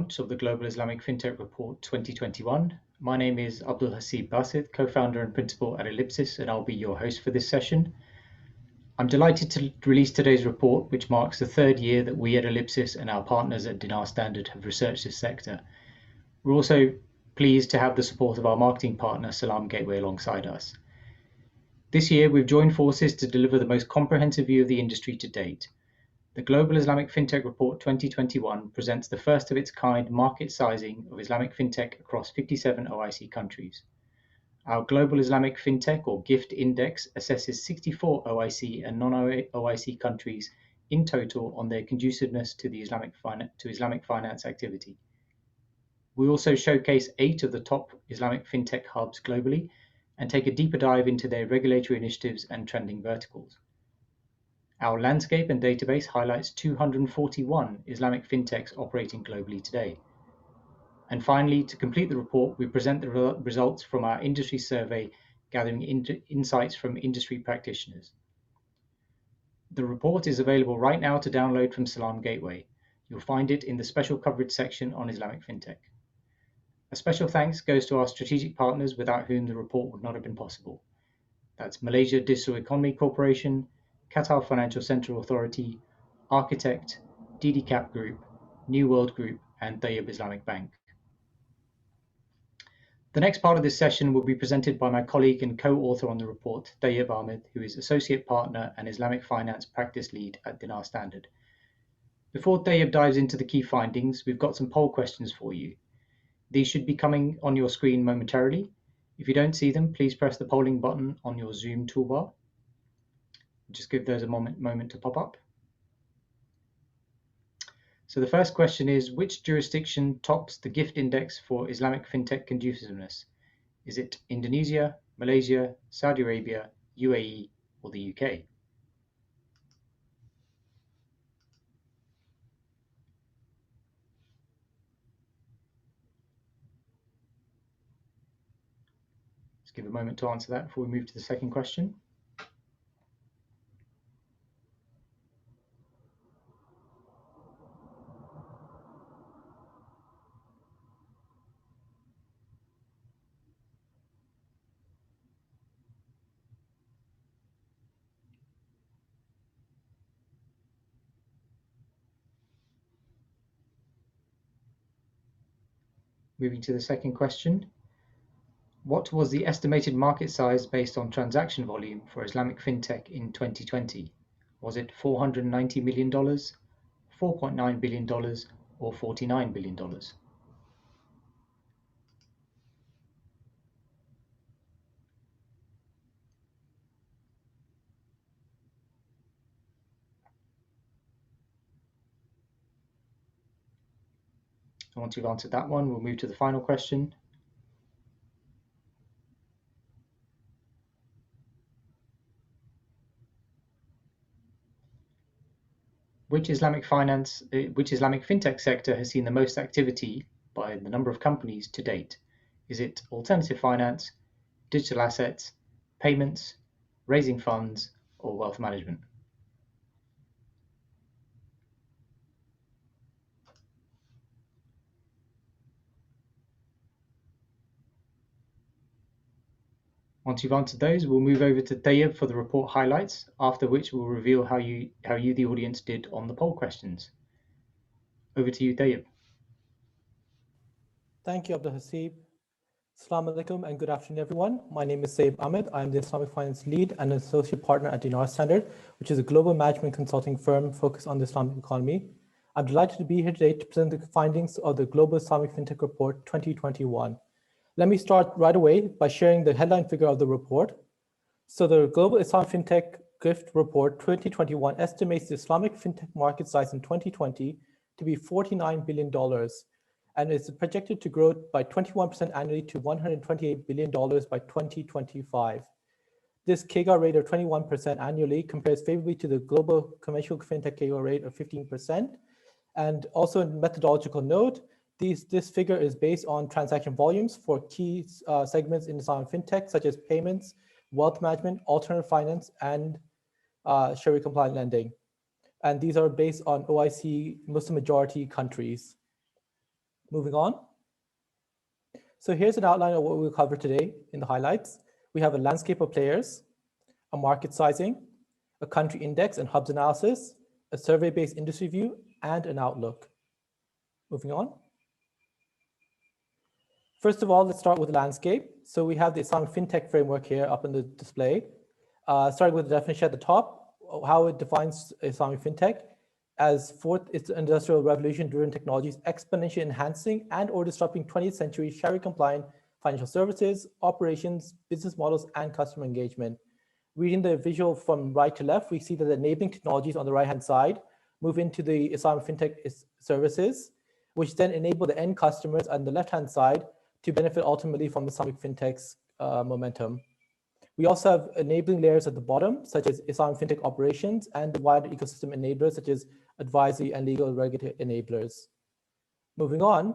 launch of the Global Islamic Fintech Report 2021. My name is Abdul Haseeb Basit, co-founder and principal at Elipses, and I'll be your host for this session. I'm delighted to release today's report, which marks the third year that we at Elipses and our partners at DinarStandard have researched this sector. We're also pleased to have the support of our marketing partner, Salaam Gateway, alongside us. This year, we've joined forces to deliver the most comprehensive view of the industry to date. The Global Islamic Fintech Report 2021 presents the first of its kind market sizing of Islamic fintech across 57 OIC countries. Our Global Islamic Fintech or GIFT Index assesses 64 OIC and non-OIC countries in total on their conduciveness to Islamic finance activity. We also showcase 8 of the top Islamic fintech hubs globally and take a deeper dive into their regulatory initiatives and trending verticals. Our landscape and database highlights 241 Islamic fintechs operating globally today. And finally, to complete the report, we present the results from our industry survey, gathering insights from industry practitioners. The report is available right now to download from Salaam Gateway. You'll find it in the special coverage section on Islamic fintech. A special thanks goes to our strategic partners without whom the report would not have been possible. That's Malaysia Digital Economy Corporation, Qatar Financial Central Authority, Architect, DDCAP Group, New World Group, and Tayyab Islamic Bank. The next part of this session will be presented by my colleague and co-author on the report, Tayyab Ahmed, who is Associate Partner and Islamic Finance Practice Lead at DinarStandard. Before Tayyab dives into the key findings, we've got some poll questions for you. These should be coming on your screen momentarily. If you don't see them, please press the polling button on your Zoom toolbar. Just give those a moment to pop up. So the first question is, which jurisdiction tops the GIFT Index for Islamic fintech conduciveness? Is it Indonesia, Malaysia, Saudi Arabia, UAE, or the UK? Let's give a moment to answer that before we move to the second question. Moving to the second question. What was the estimated market size based on transaction volume for Islamic fintech in 2020? Was it $490 million, $4.9 billion, or $49 billion? And once you've answered that one, we'll move to the final question. Which Islamic fintech sector has seen the most activity by the number of companies to date? Is it alternative finance, digital assets, payments, raising funds, or wealth management? Once you've answered those, we'll move over to Tayyab for the report highlights, after which we'll reveal how you, the audience, did on the poll questions. Over to you, Tayyab. Thank you, Abdul Haseeb. Assalamu alaikum and good afternoon, everyone. My name is Saib Ahmed. I'm the Islamic Finance Lead and Associate Partner at DinarStandard, which is a global management consulting firm focused on the Islamic economy. I'm delighted to be here today to present the findings of the Global Islamic Fintech Report 2021. Let me start right away by sharing the headline figure of the report. So the Global Islamic Fintech GIFT Report 2021 estimates the Islamic fintech market size in 2020 to be $49 billion and is projected to grow by 21% annually to $128 billion by 2025. This CAGR rate of 21% annually compares favorably to the global conventional fintech CAGR rate of 15%. And also in methodological note, this figure is based on transaction volumes for key segments in Islamic fintech, such as payments, wealth management, alternative finance, and Sharia compliant lending. And these are based on OIC Muslim majority countries. Moving on. So here's an outline of what we'll cover today in the highlights. We have a landscape of players, a market sizing, a country index and hubs analysis, a survey-based industry view, and an outlook. Moving on. First of all, let's start with the landscape. So we have the Islamic Fintech framework here up on the display. Starting with the definition at the top, how it defines Islamic Fintech as fourth industrial revolution-driven technologies exponentially enhancing and or disrupting 20th century Sharia-compliant financial services, operations, business models, and customer engagement. Reading the visual from right to left, we see that the enabling technologies on the right-hand side move into the Islamic Fintech services, which then enable the end customers on the left-hand side to benefit ultimately from Islamic Fintech's momentum. We also have enabling layers at the bottom, such as Islamic Fintech operations and the wider ecosystem enablers, such as advisory and legal regulatory enablers. Moving on,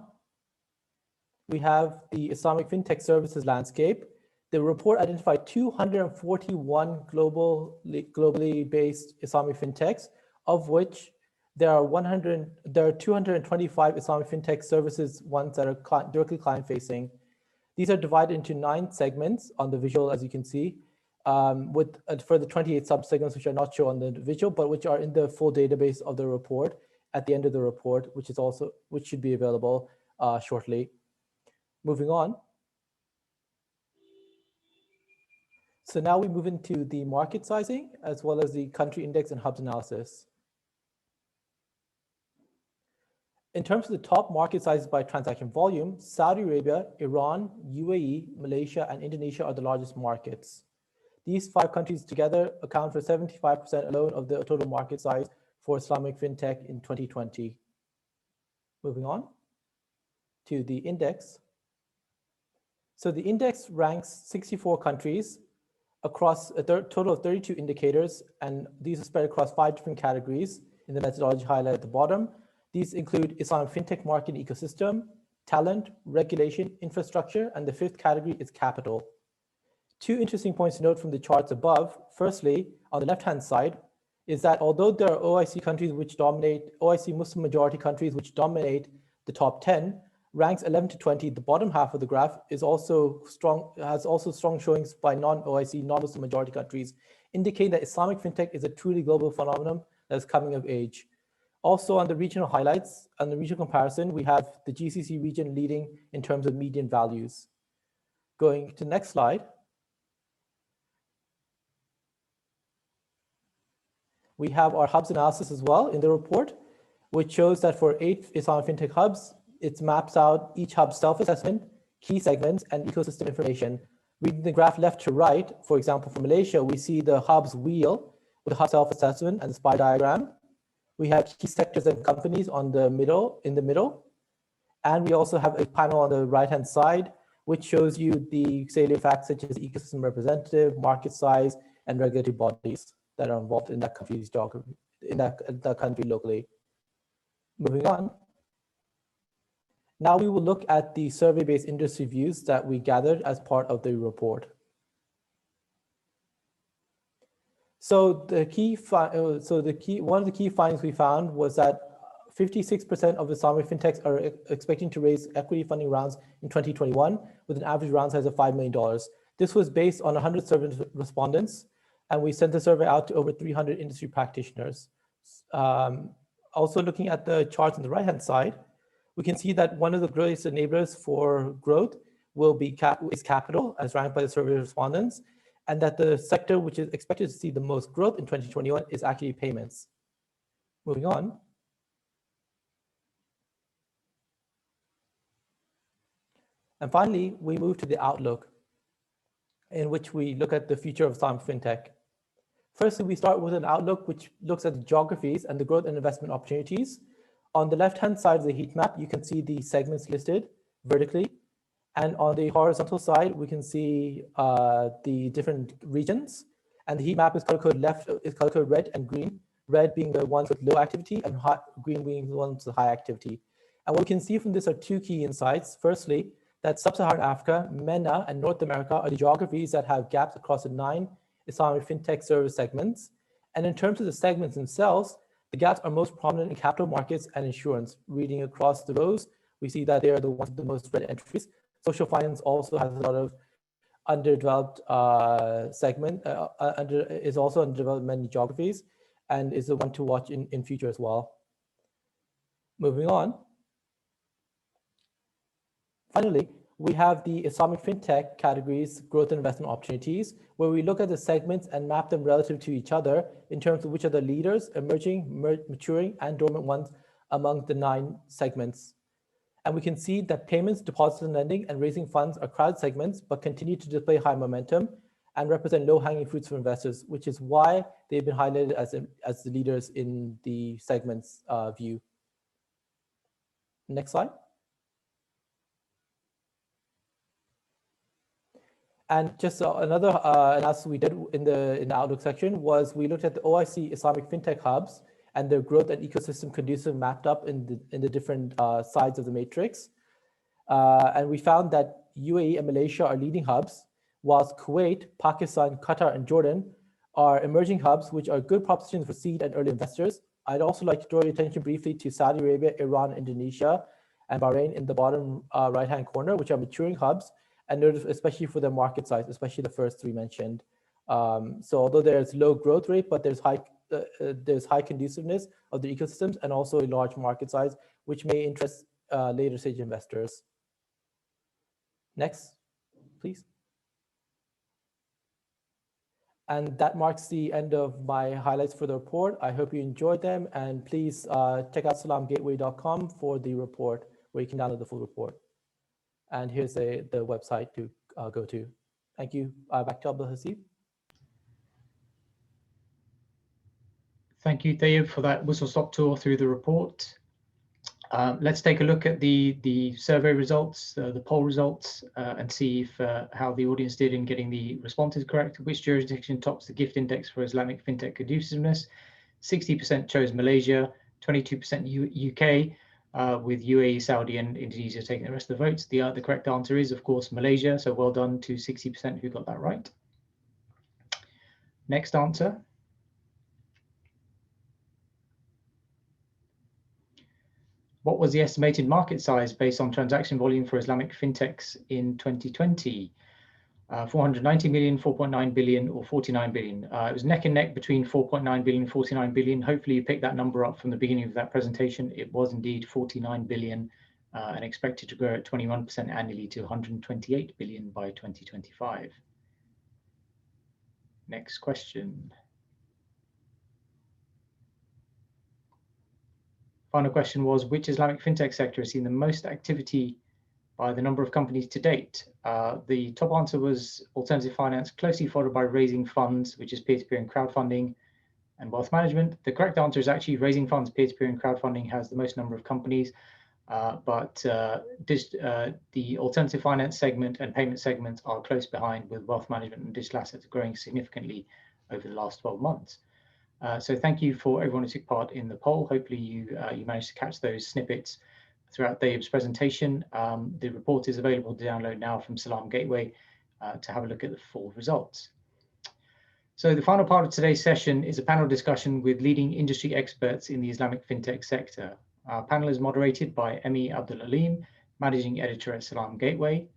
we have the Islamic Fintech services landscape. The report identified 241 globally based Islamic Fintechs, of which there are 225 Islamic Fintech services ones that are directly client-facing. These are divided into 9 segments on the visual, as you can see, with further 28 sub-segments, which are not shown on the visual, but which are in the full database of the report at the end of the report, which should be available shortly. Moving on. So now we move into the market sizing, as well as the country index and hubs analysis. In terms of the top market sizes by transaction volume, Saudi Arabia, Iran, UAE, Malaysia, and Indonesia are the largest markets. These 5 countries together account for 75% alone of the total market size for Islamic Fintech in 2020. Moving on to the index. So the index ranks 64 countries across a total of 32 indicators, and these are spread across 5 different categories in the methodology highlighted at the bottom. These include Islamic Fintech market ecosystem, talent, regulation, infrastructure, and the 5th category is capital. 2 interesting points to note from the charts above. Firstly, on the left-hand side, is that although there are OIC countries which dominate, OIC Muslim majority countries which dominate the top 10, ranks 11 to 20, the bottom half of the graph is also strong, has also strong showings by non-OIC, non-Muslim majority countries, indicating that Islamic Fintech is a truly global phenomenon that is coming of age. Also on the regional highlights, on the regional comparison, we have the GCC region leading in terms of median values. Going to the next slide. We have our hubs analysis as well in the report, which shows that for 8 Islamic Fintech hubs, it maps out each hub's self-assessment, key segments, and ecosystem information. Reading the graph left to right, for example, for Malaysia, we see the hub's wheel with the hub self-assessment and the SPY diagram. We have key sectors and companies in the middle. And we also have a panel on the right-hand side, which shows you the salient facts such as ecosystem representative, market size, and regulatory bodies that are involved in that country's geography, in that country locally. Moving on. Now we will look at the survey-based industry views that we gathered as part of the report. So one of the key findings we found was that 56% of Islamic Fintechs are expecting to raise equity funding rounds in 2021 with an average round size of $5 million. This was based on 100 survey respondents, and we sent the survey out to over 300 industry practitioners. Also looking at the charts on the right-hand side, we can see that one of the greatest enablers for growth is capital, as ranked by the survey respondents, and that the sector which is expected to see the most growth in 2021 is actually payments. Moving on. And finally, we move to the outlook, in which we look at the future of Islamic Fintech. Firstly, we start with an outlook which looks at the geographies and the growth and investment opportunities. On the left-hand side of the heat map, you can see the segments listed vertically. And on the horizontal side, we can see the different regions. And the heat map is color-coded red and green, red being the ones with low activity and green being the ones with high activity. And what we can see from this are 2 key insights. Firstly, that Sub-Saharan Africa, MENA, and North America are the geographies that have gaps across the 9 Islamic Fintech service segments. And in terms of the segments themselves, the gaps are most prominent in capital markets and insurance. Reading across the rows, we see that they are the ones with the most read entries. Social finance also has a lot of underdeveloped is also underdeveloped in many geographies and is the one to watch in future as well. Moving on. Finally, we have the Islamic Fintech categories, growth and investment opportunities, where we look at the segments and map them relative to each other in terms of which are the leaders, emerging, maturing, and dormant ones among the 9 segments. And we can see that payments, deposits and lending, and raising funds are crowd segments, but continue to display high momentum and represent low-hanging fruits for investors, which is why they've been highlighted as the leaders in the segments view. Next slide. And just another analysis we did in the Outlook section was we looked at the OIC Islamic Fintech hubs and their growth and ecosystem conducive mapped up in the different sides of the matrix. And we found that UAE and Malaysia are leading hubs, whilst Kuwait, Pakistan, Qatar, and Jordan are emerging hubs, which are good propositions for seed and early investors. I'd also like to draw your attention briefly to Saudi Arabia, Iran, Indonesia, and Bahrain in the bottom right-hand corner, which are maturing hubs, and notice especially for their market size, especially the first 3 mentioned. So although there's low growth rate, but there's high conduciveness of the ecosystems and also a large market size, which may interest later stage investors. Next, please. And that marks the end of my highlights for the report. I hope you enjoyed them, and please check out salamgateway.com for the report, where you can download the full report. And here's the website to go to. Thank you. Back to Abdul Haseeb. Thank you, Tayyab, for that whistle-stop tour through the report. Let's take a look at the survey results, the poll results, and see if how the audience did in getting the responses correct. Which jurisdiction tops the gift index for Islamic fintech conduciveness? 60% chose Malaysia, 22% UK, with UAE, Saudi, and Indonesia taking the rest of the votes. The correct answer is, of course, Malaysia. So well done to 60% who got that right. Next answer. What was the estimated market size based on transaction volume for Islamic fintechs in 2020? 490 million, 4.9 billion, or 49 billion. It was neck and neck between 4.9 billion and 49 billion. Hopefully you picked that number up from the beginning of that presentation. It was indeed 49 billion and expected to grow at 21% annually to 128 billion by 2025. Next question. Final question was, which Islamic fintech sector has seen the most activity by the number of companies to date? The top answer was alternative finance, closely followed by raising funds, which is peer-to-peer and crowdfunding, and wealth management. The correct answer is actually raising funds, peer-to-peer and crowdfunding has the most number of companies, but the alternative finance segment and payment segments are close behind, with wealth management and digital assets growing significantly over the last 12 months. So thank you for everyone who took part in the poll. Hopefully you managed to catch those snippets throughout Tayyab's presentation. The report is available to download now from Salaam Gateway to have a look at the full results. So the final part of today's session is a panel discussion with leading industry experts in the Islamic fintech sector. Our panel is moderated by Emmy Abdul Alim, Managing Editor at Salaam Gateway.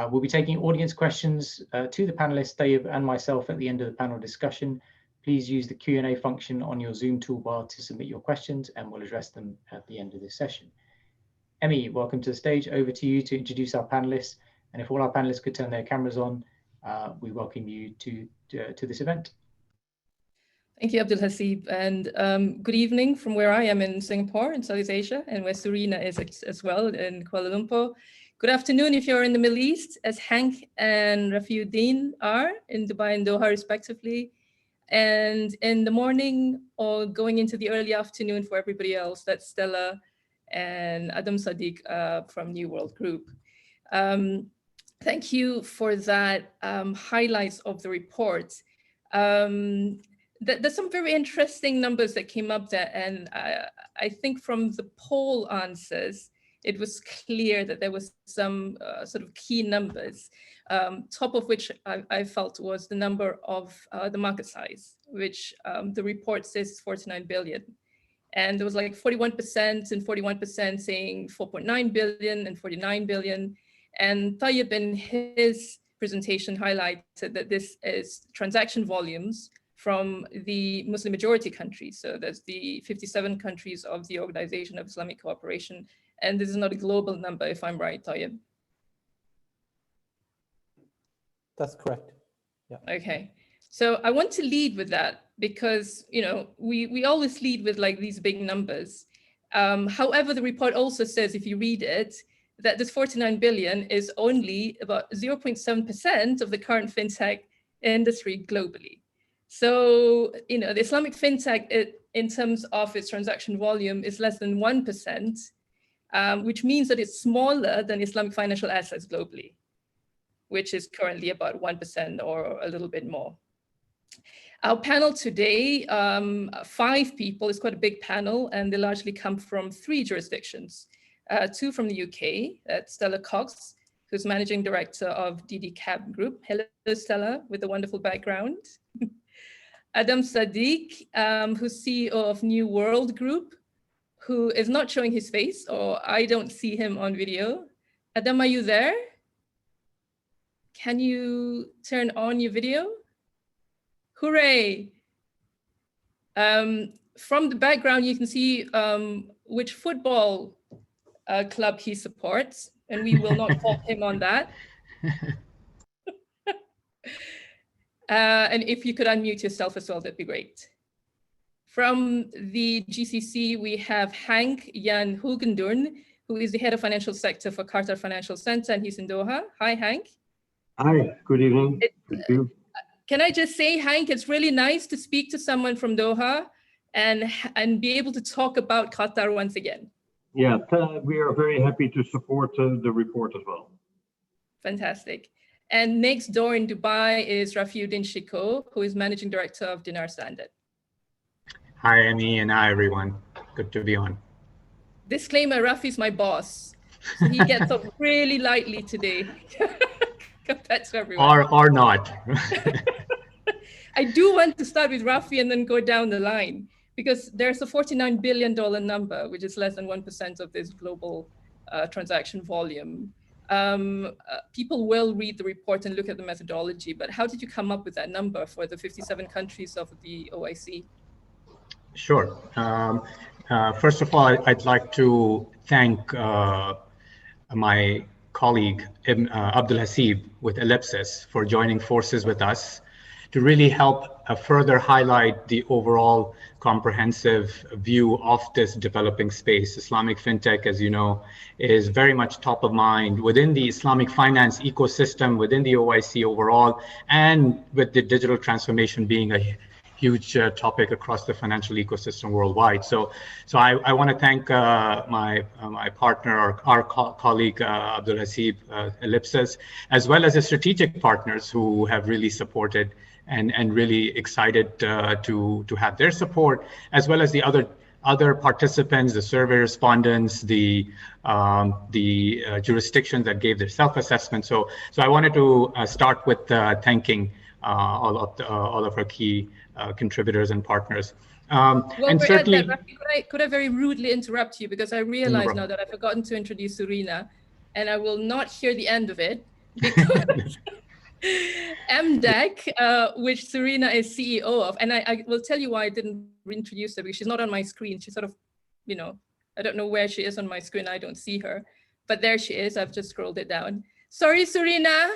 We'll be taking audience questions to the panelists, Tayyab and myself, at the end of the panel discussion. Please use the Q&A function on your Zoom toolbar to submit your questions, and we'll address them at the end of this session. Emmy, welcome to the stage. Over to you to introduce our panelists. And if all our panelists could turn their cameras on, we welcome you to this event. Thank you, Abdul Haseeb, and good evening from where I am in Singapore, in Southeast Asia, and where Surina is as well, in Kuala Lumpur. Good afternoon if you're in the Middle East, as Henk and Rafi-Uddin are in Dubai and Doha, respectively. And in the morning or going into the early afternoon for everybody else, that's Stella and Sadiq from New World Group. Thank you for that highlights of the report. There's some very interesting numbers that came up there, and I think from the poll answers, it was clear that there was some sort of key numbers, top of which I felt was the number of the market size, which the report says is 49 billion. And there was like 41% and 41% saying 4.9 billion and 49 billion. And Tayyab in his presentation highlighted that this is transaction volumes from the Muslim majority countries. So that's the 57 countries of the Organization of Islamic Cooperation. And this is not a global number, if I'm right, Tayyab. That's correct. Yeah. Okay. So I want to lead with that because, you know, we always lead with like these big numbers. However, the report also says, if you read it, that this 49 billion is only about 0.7% of the current fintech industry globally. So, you know, the Islamic fintech, in terms of its transaction volume, is less than 1%, which means that it's smaller than Islamic financial assets globally, which is currently about 1% or a little bit more. Our panel today, 5 people, is quite a big panel, and they largely come from 3 jurisdictions. 2 from the UK, that's Stella Cox, who's Managing Director of DDCAP Group. Hello, Stella, with a wonderful background. Adam Sadiq, who's CEO of New World Group, who is not showing his face, or I don't see him on video. Adam, are you there? Can you turn on your video? Hooray. From the background, you can see which football club he supports, and we will not fault him on that. And if you could unmute yourself as well, that'd be great. From the GCC, we have Henk Jan Hoogendoorn, who is the head of financial sector for Qatar Financial Center, and he's in Doha. Hi, Henk. Hi, good evening. Thank you. Can I just say, Henk, it's really nice to speak to someone from Doha and be able to talk about Qatar once again. Yeah, we are very happy to support the report as well. Fantastic. And next door in Dubai is Rafi-Uddin Shikoh, who is Managing Director of DinarStandard. Hi, Emmy, and hi, everyone. Good to be on. Disclaimer, Rafi's my boss. So he gets up really lightly today compared to everyone. Or not. I do want to start with Rafi and then go down the line, because there's a $49 billion number, which is less than 1% of this global transaction volume. People will read the report and look at the methodology, but how did you come up with that number for the 57 countries of the OIC? Sure. First of all, I'd like to thank my colleague, Abdul Haseeb with Elipses, for joining forces with us to really help further highlight the overall comprehensive view of this developing space. Islamic Fintech, as you know, is very much top of mind within the Islamic finance ecosystem, within the OIC overall, and with the digital transformation being a huge topic across the financial ecosystem worldwide. So I want to thank my partner, our colleague Abdul Haseeb, Elipses, as well as the strategic partners who have really supported and really excited to have their support, as well as the other participants, the survey respondents, the jurisdictions that gave their self-assessment. So I wanted to start with thanking all of our key contributors and partners. And certainly, could I very rudely interrupt you, because I realize now that I've forgotten to introduce Surina, and I will not hear the end of it, because MDEC, which Surina is CEO of, and I will tell you why I didn't introduce her, because she's not on my screen. She's sort of, you know, I don't know where she is on my screen. I don't see her, but there she is. I've just scrolled it down. Sorry, Surina.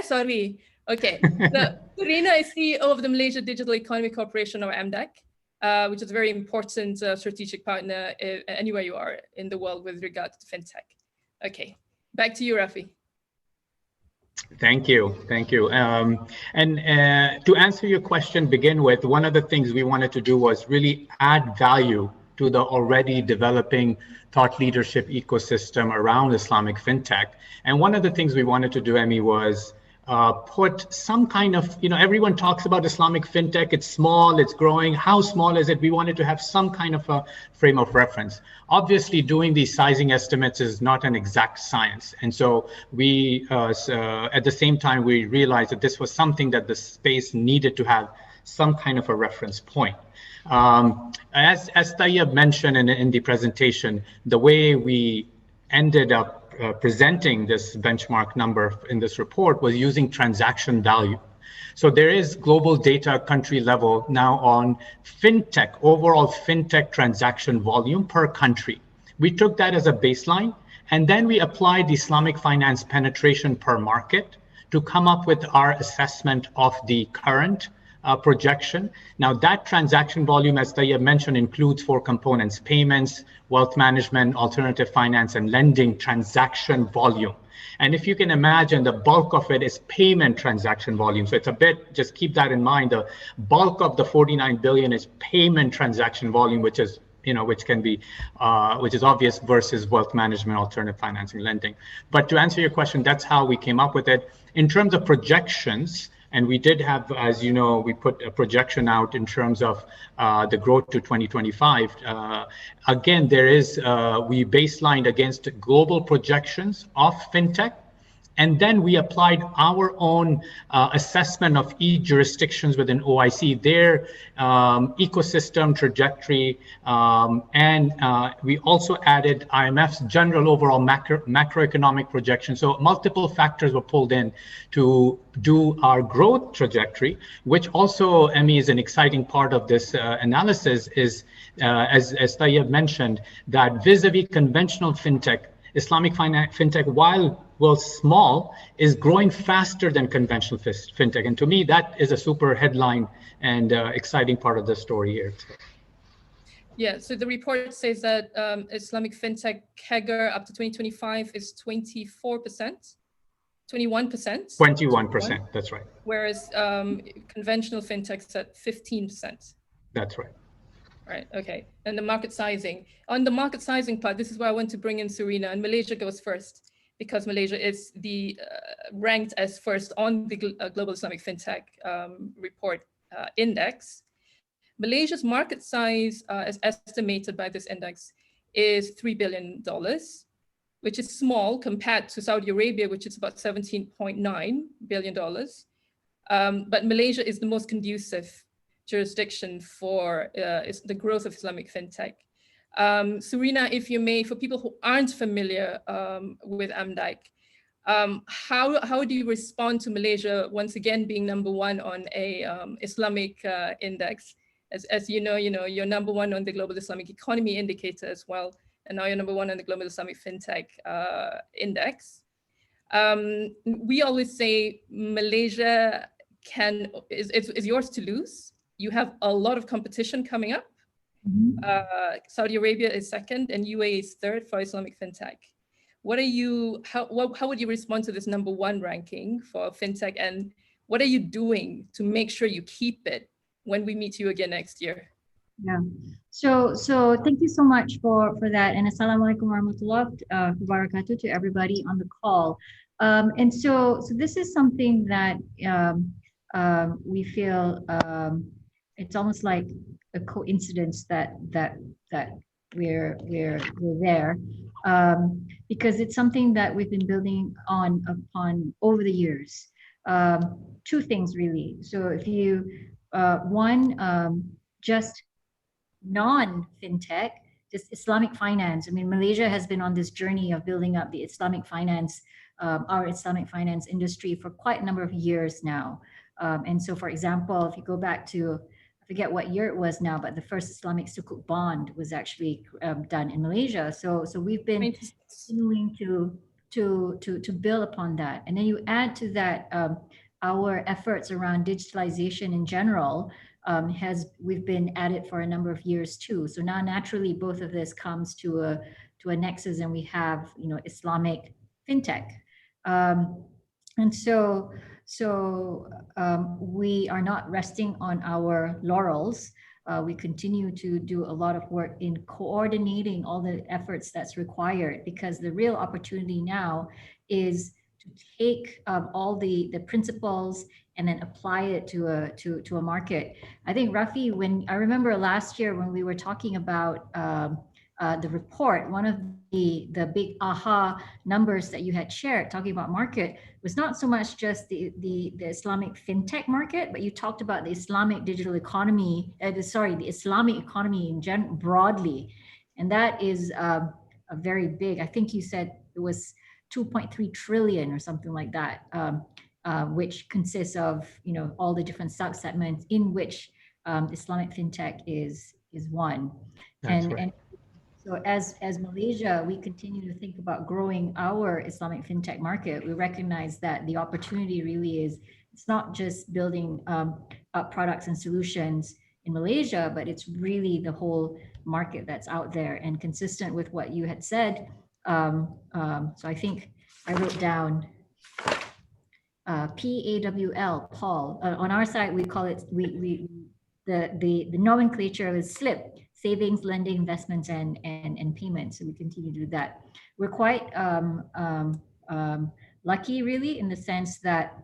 Sorry. Okay, so Surina is CEO of the Malaysia Digital Economy Corporation, or MDEC, which is a very important strategic partner anywhere you are in the world with regard to fintech. Okay, back to you, Rafi. Thank you. And to answer your question, begin with, one of the things we wanted to do was really add value to the already developing thought leadership ecosystem around Islamic fintech. And one of the things we wanted to do, Emmy, was put some kind of, everyone talks about Islamic fintech, it's small, it's growing. How small is it? We wanted to have some kind of a frame of reference. Obviously, doing these sizing estimates is not an exact science. And so we, at the same time, we realized that this was something that the space needed to have some kind of a reference point. As Tayyab mentioned in the presentation, the way we ended up presenting this benchmark number in this report was using transaction value. So there is global data country level now on fintech, overall fintech transaction volume per country. We took that as a baseline, and then we applied the Islamic finance penetration per market to come up with our assessment of the current projection. Now that transaction volume, as Tayyab mentioned, includes 4 components: payments, wealth management, alternative finance, and lending transaction volume. And if you can imagine, the bulk of it is payment transaction volume. So it's a bit, just keep that in mind. The bulk of the 49 billion is payment transaction volume, which is, which can be, which is obvious, versus wealth management, alternative financing, lending. But to answer your question, that's how we came up with it. In terms of projections, and we did have, as you know, we put a projection out in terms of the growth to 2025. Again, there is, we baselined against global projections of fintech. And then we applied our own assessment of each jurisdictions within OIC, their ecosystem trajectory, and we also added IMF's general overall macroeconomic projection. So multiple factors were pulled in to do our growth trajectory, which also, Emmy, is an exciting part of this analysis, is, as Tayyab mentioned, that vis-a-vis conventional fintech, Islamic fintech, while small, is growing faster than conventional fintech. And to me, that is a super headline and exciting part of the story here. Yeah, so the report says that Islamic fintech CAGR up to 2025 is 24%, 21%. 21%, that's right. Whereas conventional fintech's at 15%. That's right. Right, okay. And the market sizing. On the market sizing part, this is where I want to bring in Surina, and Malaysia goes first, because Malaysia is the ranked as first on the Global Islamic Fintech report index. Malaysia's market size, as estimated by this index, is $3 billion, which is small compared to Saudi Arabia, which is about $17.9 billion. But Malaysia is the most conducive jurisdiction for the growth of Islamic fintech. Surina, if you may, for people who aren't familiar with MDEC, how do you respond to Malaysia once again being #1 on a Islamic index? As you know, you're #1 on the Global Islamic Economy Indicator as well, and now you're #1 on the Global Islamic Fintech Index. We always say Malaysia is yours to lose. You have a lot of competition coming up. Saudi Arabia is second and UAE is third for Islamic fintech. How would you respond to this #1 ranking for fintech, and what are you doing to make sure you keep it when we meet you again next year? Yeah, so thank you so much for that, and assalamualaikum warahmatullahi wabarakatuh to everybody on the call. And so this is something that we feel it's almost like a coincidence that we're there, because it's something that we've been building upon over the years. Two things really. So if you one, just non-fintech, just Islamic finance. I mean, Malaysia has been on this journey of building up the Islamic finance, our Islamic finance industry for quite a number of years now. And so, for example, if you go back to, I forget what year it was now, but the first Islamic Sukuk bond was actually done in Malaysia. So we've been continuing to build upon that. And then you add to that our efforts around digitalization in general. We've been at it for a number of years too. So now naturally both of this comes to a nexus, and we have Islamic fintech, and so we are not resting on our laurels. We continue to do a lot of work in coordinating all the efforts that's required, because the real opportunity now is to take all the principles and then apply it to a market. I think, Rafi, I remember last year when we were talking about the report, one of the big aha numbers that you had shared talking about market was not so much just the Islamic fintech market, but you talked about the Islamic digital economy, the Islamic economy in general broadly. And that is a very big, I think you said it was 2.3 trillion or something like that, which consists of, you know, all the different sub-segments in which Islamic fintech is one. That's right. And so as Malaysia, we continue to think about growing our Islamic fintech market. We recognize that the opportunity really is, it's not just building up products and solutions in Malaysia, but it's really the whole market that's out there. And consistent with what you had said, so I think I wrote down PAWL, Paul. On our side, we call it, the nomenclature is SLIP, savings, lending, investments, and payments. So we continue to do that. We're quite lucky, really, in the sense that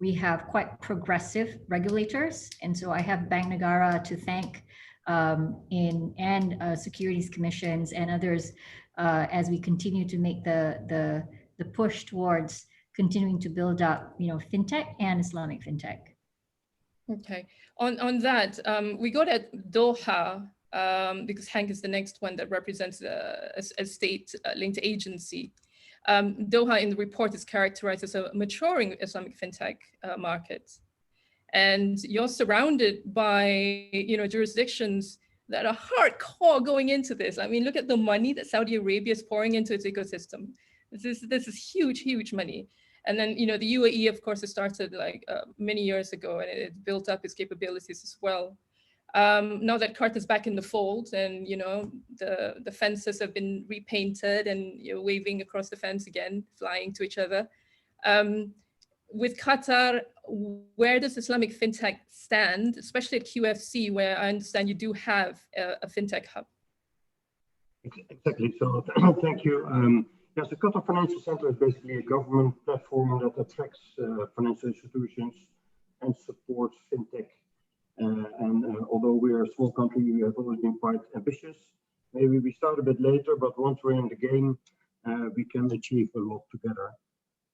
we have quite progressive regulators. And so I have Bank Negara to thank and securities commissions and others as we continue to make the push towards continuing to build up, you know, fintech and Islamic fintech. Okay, on that, we got at Doha because Henk is the next one that represents a state-linked agency. Doha in the report is characterized as a maturing Islamic fintech market. And you're surrounded by, you know, jurisdictions that are hardcore going into this. I mean, look at the money that Saudi Arabia is pouring into its ecosystem. This is huge, huge money. And then, you know, the UAE, of course, it started like many years ago, and it built up its capabilities as well. Now that Qatar's back in the fold, and, you know, the fences have been repainted, and you're waving across the fence again, flying to each other. With Qatar, where does Islamic fintech stand, especially at QFC, where I understand you do have a fintech hub? Exactly. So thank you. Yes, the Qatar Financial Center is basically a government platform that attracts financial institutions and supports fintech. Although we are a small country, we have always been quite ambitious. Maybe we start a bit later, but once we're in the game, we can achieve a lot together.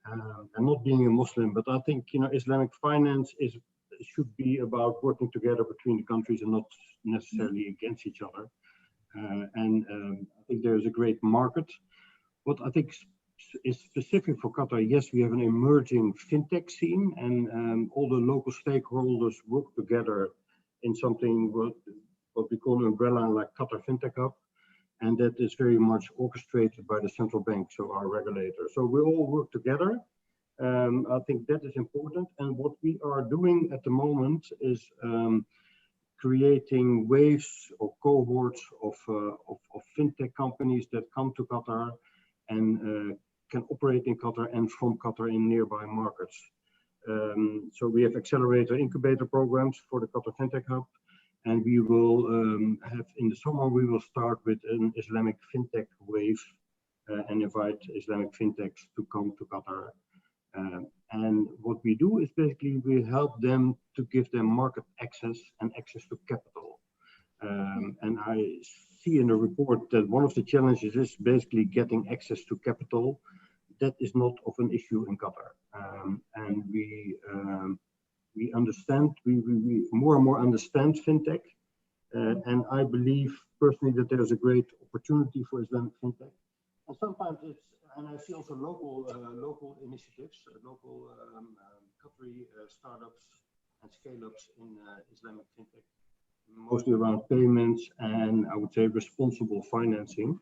And not being a Muslim, but I think, you know, Islamic finance should be about working together between the countries and not necessarily against each other. I think there is a great market. What I think is specific for Qatar, yes, we have an emerging fintech scene, and all the local stakeholders work together in something what we call an umbrella like Qatar Fintech Hub, and that is very much orchestrated by the central bank, so our regulator. So we all work together. I think that is important, and what we are doing at the moment is creating waves or cohorts of fintech companies that come to Qatar and can operate in Qatar and from Qatar in nearby markets. So we have accelerator incubator programs for the Qatar Fintech Hub, and we will have in the summer, we will start with an Islamic Fintech wave and invite Islamic Fintechs to come to Qatar. And what we do is basically we help them to give them market access and access to capital. And I see in the report that one of the challenges is basically getting access to capital. That is not of an issue in Qatar. And we understand, we more and more understand fintech. And I believe personally that there is a great opportunity for Islamic fintech. And sometimes it's, and I see also local initiatives, local Qatari startups and scale-ups in Islamic fintech, mostly around payments and I would say responsible financing.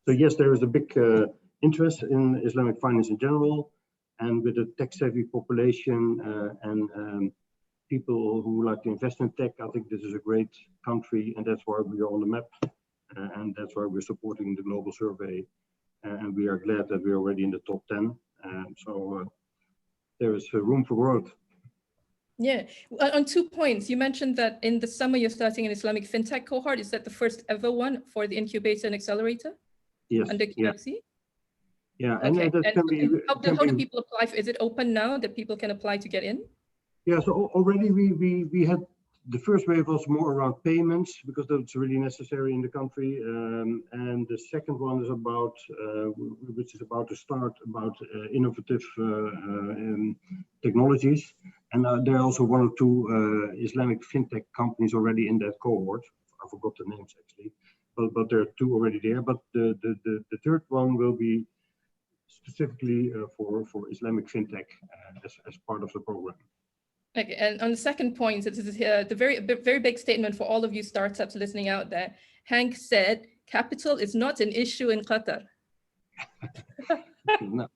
So yes, there is a big interest in Islamic finance in general, and with a tech-savvy population and people who like to invest in tech, I think this is a great country, and that's why we are on the map, and that's why we're supporting the global survey, and we are glad that we're already in the top 10. So there is room for growth. Yeah, on 2 points, you mentioned that in the summer you're starting an Islamic fintech cohort. Is that the first ever one for the incubator and accelerator? Yes. Under QFC? Yeah, and that can be. How do people apply? Is it open now that people can apply to get in? Yeah, so already we had the first wave was more around payments because that's really necessary in the country, and the second one is about, which is about to start, about innovative technologies, and there are also one or two Islamic Fintech companies already in that cohort. I forgot the names actually, but there are two already there. But the third one will be specifically for Islamic Fintech as part of the program. Okay, and on the second point, this is the very big statement for all of you startups listening out there. Henk said, capital is not an issue in Qatar. No,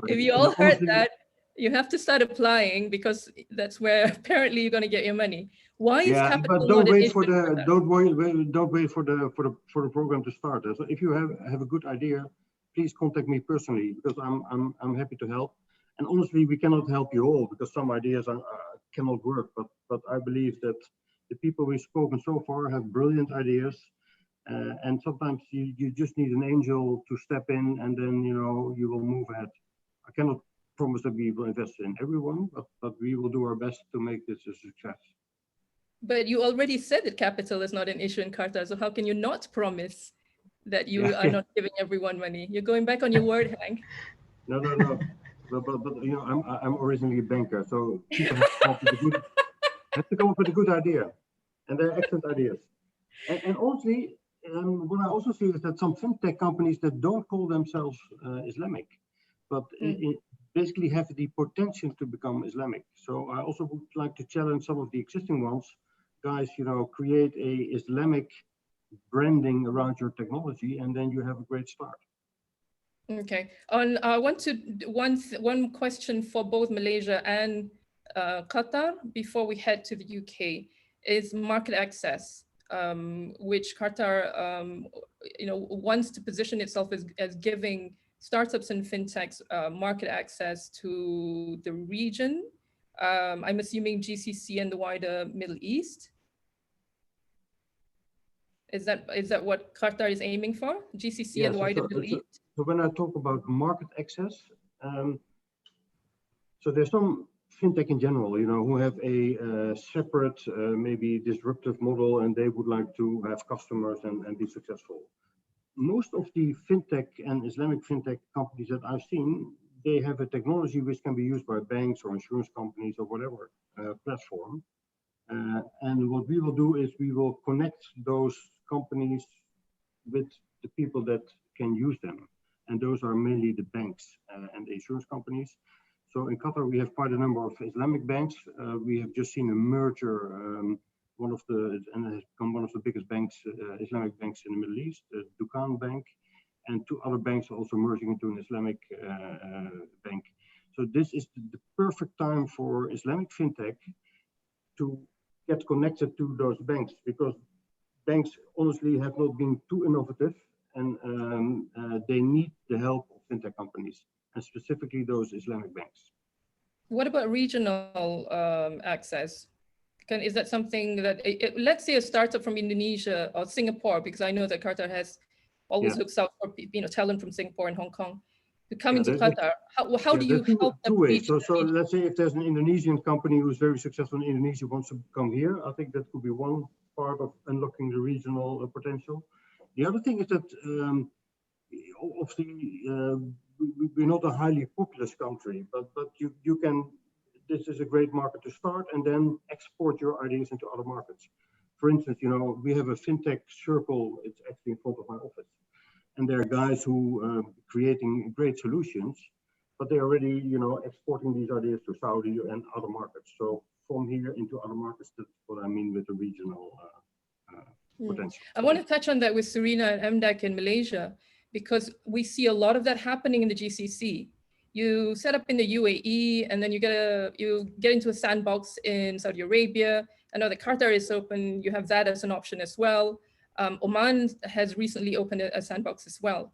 if you all heard that, you have to start applying because that's where apparently you're going to get your money. Why is capital not an issue? Don't wait for the program to start. So if you have a good idea, please contact me personally because I'm happy to help. And honestly, we cannot help you all because some ideas cannot work. But I believe that the people we've spoken so far have brilliant ideas, and sometimes you just need an angel to step in, and then you will move ahead. I cannot promise that we will invest in everyone, but we will do our best to make this a success. But you already said that capital is not an issue in Qatar, so how can you not promise that you are not giving everyone money? You're going back on your word, Henk. No. But I'm originally a banker, so people have to come up with a good idea, and they're excellent ideas. And honestly, what I also see is that some fintech companies that don't call themselves Islamic, but basically have the potential to become Islamic. So I also would like to challenge some of the existing ones, guys. Create a Islamic branding around your technology, and then you have a great start. Okay. I want to one question for both Malaysia and Qatar before we head to the UK is market access, which Qatar wants to position itself as giving startups and fintechs market access to the region. I'm assuming GCC and the wider Middle East. Is that what Qatar is aiming for? GCC and the wider Middle East? So when I talk about market access, so there's some fintech in general, who have a separate, maybe disruptive model, and they would like to have customers and be successful. Most of the fintech and Islamic fintech companies that I've seen, they have a technology which can be used by banks or insurance companies or whatever platform. And what we will do is we will connect those companies with the people that can use them. And those are mainly the banks and the insurance companies. So in Qatar, we have quite a number of Islamic banks. We have just seen a merger, and it has become one of the biggest banks, Islamic banks in the Middle East, the Dukan Bank, and two other banks are also merging into an Islamic bank. So this is the perfect time for Islamic fintech to get connected to those banks, because banks honestly have not been too innovative, and they need the help of fintech companies, and specifically those Islamic banks. What about regional access? Is that something that, let's say a startup from Indonesia or Singapore, because I know that Qatar has always looks out for talent from Singapore and Hong Kong to come into Qatar. How do you help them? Two ways. So let's say if there's an Indonesian company who's very successful in Indonesia wants to come here, I think that could be one part of unlocking the regional potential. The other thing is that obviously we're not a highly populous country, but you can. This is a great market to start, and then export your ideas into other markets. For instance, we have a fintech circle. It's actually in front of my office, and there are guys who creating great solutions, but they're already exporting these ideas to Saudi and other markets. So from here into other markets, that's what I mean with the regional potential. I want to touch on that with Surina and MDEC in Malaysia, because we see a lot of that happening in the GCC. You set up in the UAE, and then you get into a sandbox in Saudi Arabia. I know that Qatar is open. You have that as an option as well. Oman has recently opened a sandbox as well.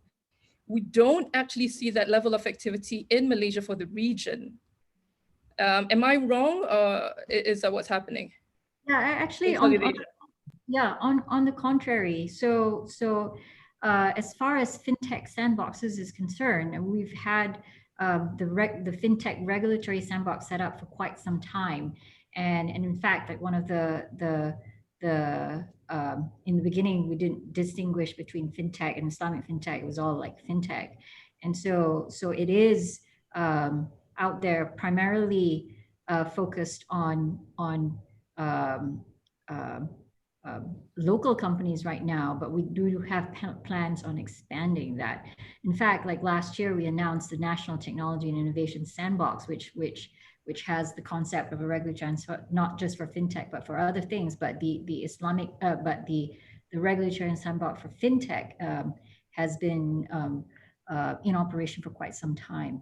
We don't actually see that level of activity in Malaysia for the region. Am I wrong, or is that what's happening? Yeah, actually, on the contrary. So as far as fintech sandboxes is concerned, we've had the fintech regulatory sandbox set up for quite some time, And in fact, like one of in the beginning, we didn't distinguish between fintech and Islamic fintech. It was all like fintech. And so it is out there primarily focused on local companies right now, but we do have plans on expanding that. In fact, like last year, we announced the National Technology and Innovation Sandbox, which has the concept of a regulatory transfer, not just for fintech, but for other things. But the regulatory sandbox for fintech has been in operation for quite some time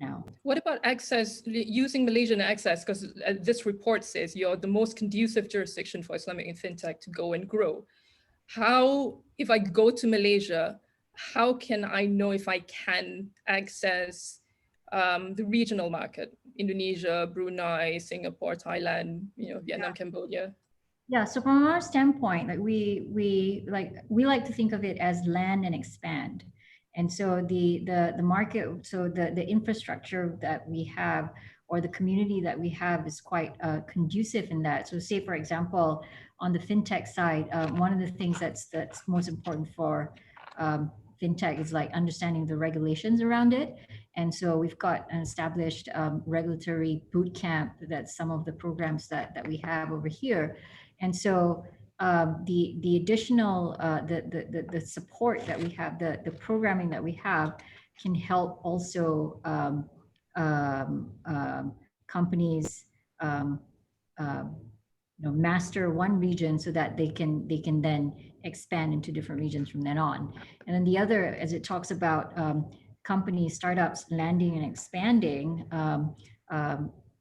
now. What about access, using Malaysian access? Because this report says you're the most conducive jurisdiction for Islamic fintech to go and grow. How, if I go to Malaysia, how can I know if I can access the regional market? Indonesia, Brunei, Singapore, Thailand, Vietnam, Cambodia. Yeah. So from our standpoint, like we like to think of it as land and expand. And so the market, so the infrastructure that we have, or the community that we have, is quite conducive in that. So say, for example, on the fintech side, one of the things that's most important for fintech is like understanding the regulations around it. And so we've got an established regulatory boot camp. That's some of the programs that we have over here. And so the additional the support that we have, the programming that we have, can help also companies master one region so that they can then expand into different regions from then on. And then the other, as it talks about companies, startups landing and expanding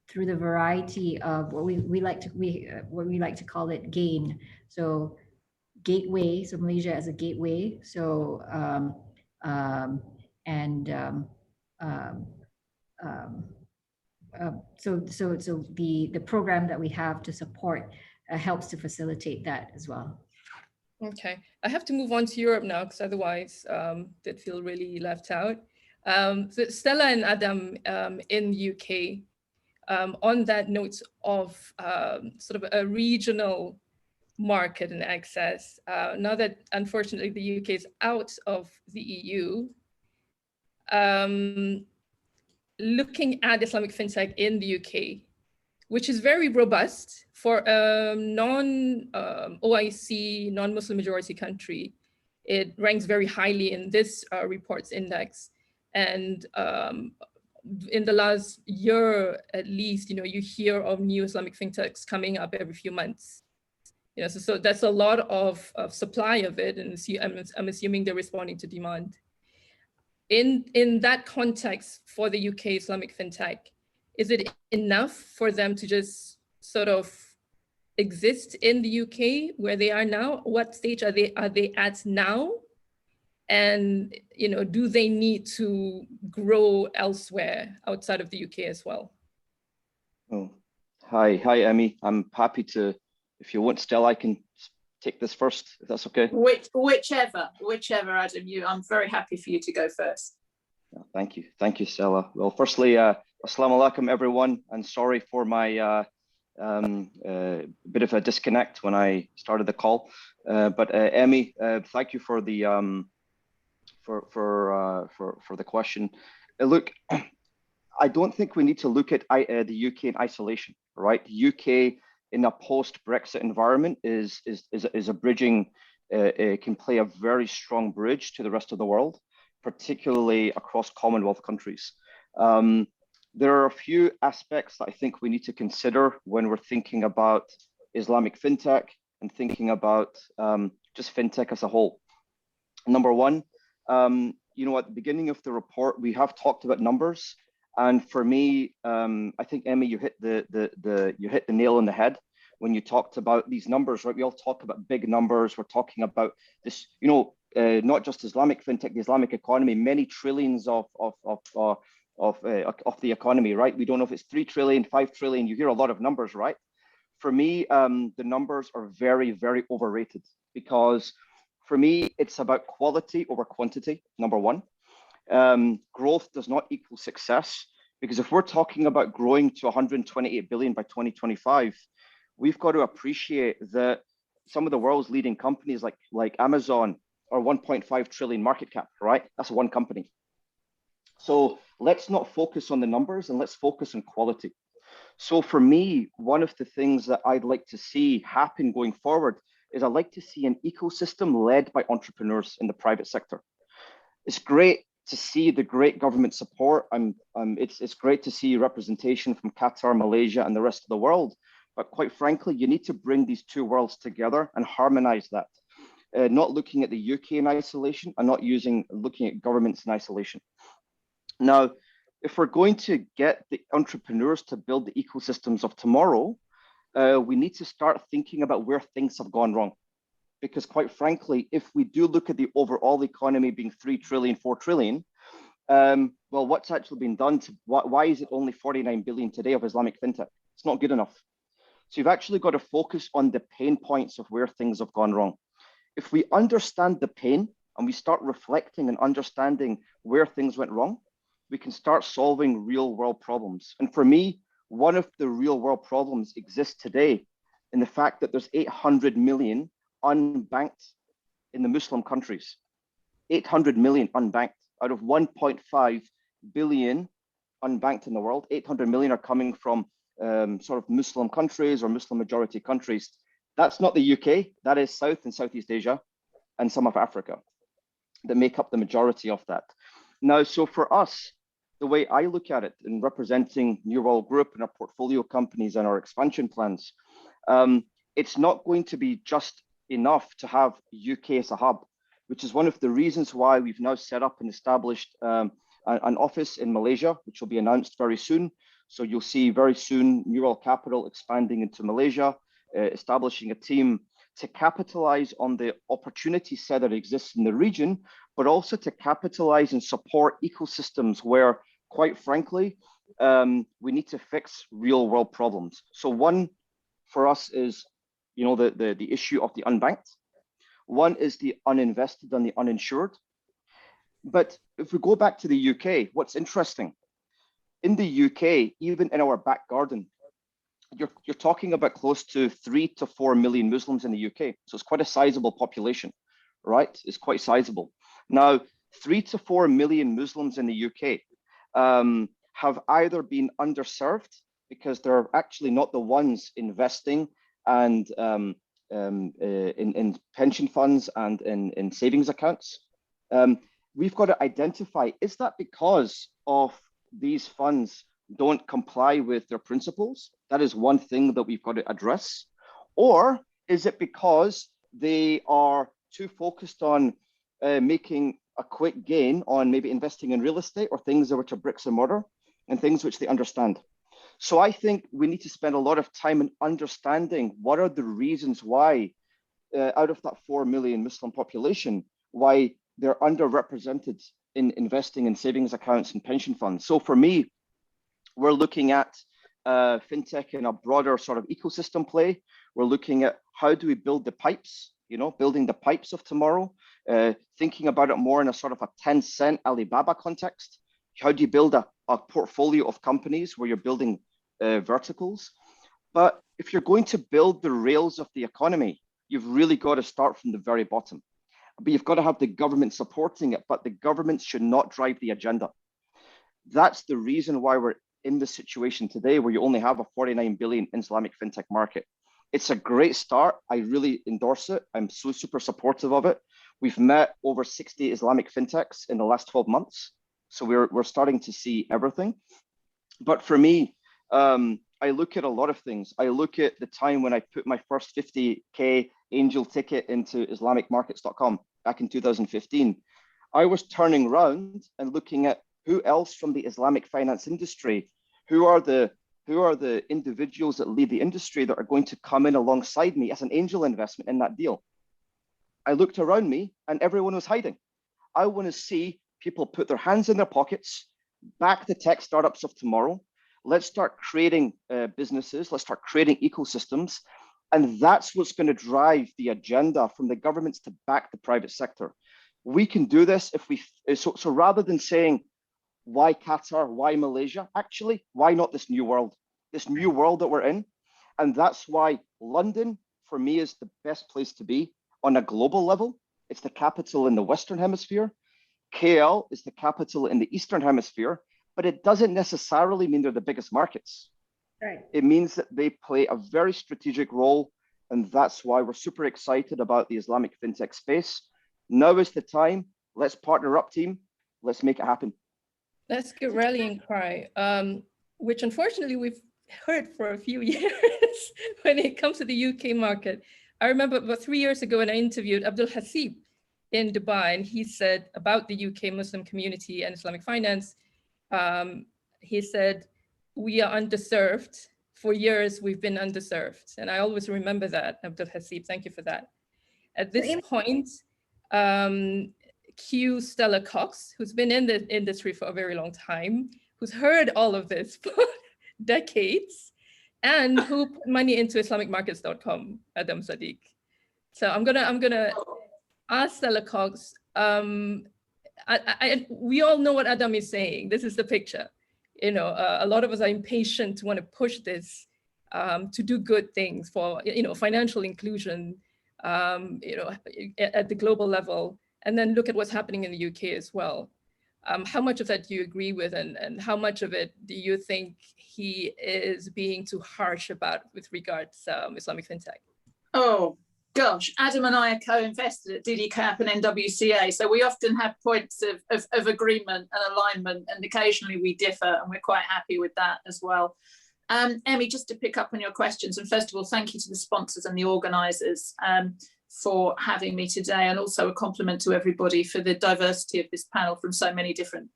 through the variety of what we like to call it GAIN. So gateway, so Malaysia as a gateway. So so the program that we have to support helps to facilitate that as well. Okay, I have to move on to Europe now, because otherwise they'd feel really left out. So Stella and Adam in UK, on that note of sort of a regional market and access, now that unfortunately the UK is out of the EU, looking at Islamic fintech in the UK, which is very robust for a non-OIC, non-Muslim majority country, it ranks very highly in this report's index. And in the last year, at least, you hear of new Islamic fintechs coming up every few months. So that's a lot of supply of it, and I'm assuming they're responding to demand. In that context, for the UK Islamic fintech, is it enough for them to just sort of exist in the UK where they are now? What stage are they at now? And do they need to grow elsewhere outside of the UK as well? Oh, hi, Emmy. I'm happy to. If you want, Stella, I can take this first, if that's okay. Whichever, Adam. I'm very happy for you to go first. Thank you, Stella. Well, firstly, assalamu alaikum, everyone, and sorry for my bit of a disconnect when I started the call. But Emmy, thank you for the for the question. Look, I don't think we need to look at the UK in isolation, right? The UK in a post-Brexit environment is a bridging, can play a very strong bridge to the rest of the world, particularly across Commonwealth countries. There are a few aspects that I think we need to consider when we're thinking about Islamic fintech and thinking about just fintech as a whole. Number one, at the beginning of the report, we have talked about numbers. And for me, I think, Emmy, you hit the nail on the head when you talked about these numbers, right? We all talk about big numbers. We're talking about this, not just Islamic fintech, the Islamic economy, many trillions of the economy, right? We don't know if it's 3 trillion, 5 trillion. You hear a lot of numbers, right? For me, the numbers are very, very overrated, because for me, it's about quality over quantity, number one. Growth does not equal success. Because if we're talking about growing to 128 billion by 2025, we've got to appreciate that some of the world's leading companies like Amazon are 1.5 trillion market cap, right? That's one company. So let's not focus on the numbers and let's focus on quality. So for me, one of the things that I'd like to see happen going forward is I'd like to see an ecosystem led by entrepreneurs in the private sector. It's great to see the great government support. It's great to see representation from Qatar, Malaysia, and the rest of the world. But quite frankly, you need to bring these two worlds together and harmonize that. Not looking at the UK in isolation and not looking at governments in isolation. Now, if we're going to get the entrepreneurs to build the ecosystems of tomorrow, we need to start thinking about where things have gone wrong. Because quite frankly, if we do look at the overall economy being 3 trillion, 4 trillion, well, what's actually been done to, why is it only 49 billion today of Islamic Fintech? It's not good enough. So you've actually got to focus on the pain points of where things have gone wrong. If we understand the pain and we start reflecting and understanding where things went wrong, we can start solving real world problems. And for me, one of the real world problems exists today in the fact that there's 800 million unbanked in the Muslim countries. 800 million unbanked out of 1.5 billion unbanked in the world. 800 million are coming from sort of Muslim countries or Muslim majority countries. That's not the UK, that is South and Southeast Asia and some of Africa that make up the majority of that. Now, so for us, the way I look at it in representing New World Group and our portfolio companies and our expansion plans, it's not going to be just enough to have UK as a hub, which is one of the reasons why we've now set up and established an office in Malaysia, which will be announced very soon. So you'll see very soon New World Capital expanding into Malaysia, establishing a team to capitalize on the opportunity set that exists in the region, but also to capitalize and support ecosystems where, quite frankly, we need to fix real world problems. So one for us is, you know, the issue of the unbanked. One is the uninvested and the uninsured. But if we go back to the UK, what's interesting, in the UK, even in our back garden, you're talking about close to 3 to 4 million Muslims in the UK. So it's quite a sizable population, right? It's quite sizable. Now, 3 to 4 million Muslims in the UK have either been underserved because they're actually not the ones investing and in pension funds and in savings accounts. We've got to identify, is that because of these funds don't comply with their principles? That is one thing that we've got to address. Or is it because they are too focused on making a quick gain on maybe investing in real estate or things that which are bricks and mortar and things which they understand? So I think we need to spend a lot of time in understanding what are the reasons why out of that 4 million Muslim population, why they're underrepresented in investing in savings accounts and pension funds. So for me, we're looking at fintech in a broader sort of ecosystem play. We're looking at how do we build the pipes, you know, building the pipes of tomorrow, thinking about it more in a sort of a 10-cent Alibaba context. How do you build a portfolio of companies where you're building verticals? But if you're going to build the rails of the economy, you've really got to start from the very bottom. But you've got to have the government supporting it, but the government should not drive the agenda. That's the reason why we're in the situation today where you only have a 49 billion Islamic fintech market. It's a great start. I really endorse it. I'm so super supportive of it. We've met over 60 Islamic fintechs in the last 12 months. So we're starting to see everything. But for me, I look at a lot of things. I look at the time when I put my first 50K angel ticket into IslamicMarkets.com back in 2015. I was turning around and looking at who else from the Islamic finance industry, who are the individuals that lead the industry that are going to come in alongside me as an angel investment in that deal. I looked around me and everyone was hiding. I want to see people put their hands in their pockets, back the tech startups of tomorrow. Let's start creating businesses. Let's start creating ecosystems. And that's what's going to drive the agenda from the governments to back the private sector. We can do this if we, so rather than saying, Why Qatar? Why Malaysia? Actually, why not this new world? This new world that we're in. And that's why London, for me, is the best place to be on a global level. It's the capital in the Western Hemisphere. KL is the capital in the Eastern Hemisphere, but it doesn't necessarily mean they're the biggest markets. Right. It means that they play a very strategic role, and that's why we're super excited about the Islamic fintech space. Now is the time. Let's partner up, team. Let's make it happen. That's good rallying cry, which unfortunately we've heard for a few years when it comes to the UK market. I remember about 3 years ago when I interviewed Abdul Haseeb in Dubai, and he said about the UK Muslim community and Islamic finance, he said, we are underserved. For years, we've been underserved. And I always remember that, Abdul Haseeb, thank you for that. At this point, Stella Cox, who's been in the industry for a very long time, who's heard all of this for decades, and who put money into IslamicMarkets.com, Adam Sadiq. So I'm gonna ask Stella Cox. We all know what Adam is saying. This is the picture. You know, a lot of us are impatient to want to push this to do good things for financial inclusion, at the global level, and then look at what's happening in the UK as well. How much of that do you agree with, and how much of it do you think he is being too harsh about with regards to Islamic fintech? Oh gosh, Adam and I are co-invested at DDCAP and NWCA, so we often have points of agreement and alignment, and occasionally we differ, and we're quite happy with that as well. Emmy, just to pick up on your questions, and first of all, thank you to the sponsors and the organisers for having me today, and also a compliment to everybody for the diversity of this panel from so many different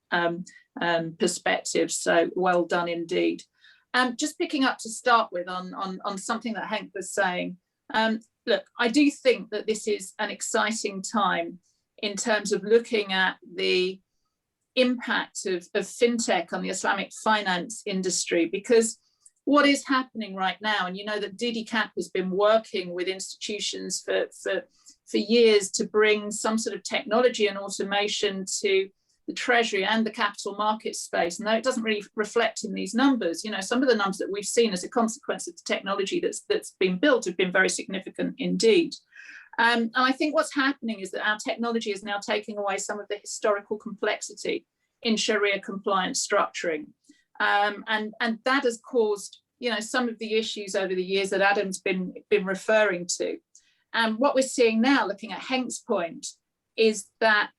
perspectives. So well done indeed. Just picking up to start with on something that Henk was saying. Look, I do think that this is an exciting time in terms of looking at the impact of fintech on the Islamic finance industry, because what is happening right now, and you know that DDCAP has been working with institutions for years to bring some sort of technology and automation to the Treasury and the capital market space. And though it doesn't really reflect in these numbers, you know, some of the numbers that we've seen as a consequence of the technology that's been built have been very significant indeed. And I think what's happening is that our technology is now taking away some of the historical complexity in Sharia compliant structuring. And that has caused, you know, some of the issues over the years that Adam's been referring to. And what we're seeing now, looking at Henk's point, is that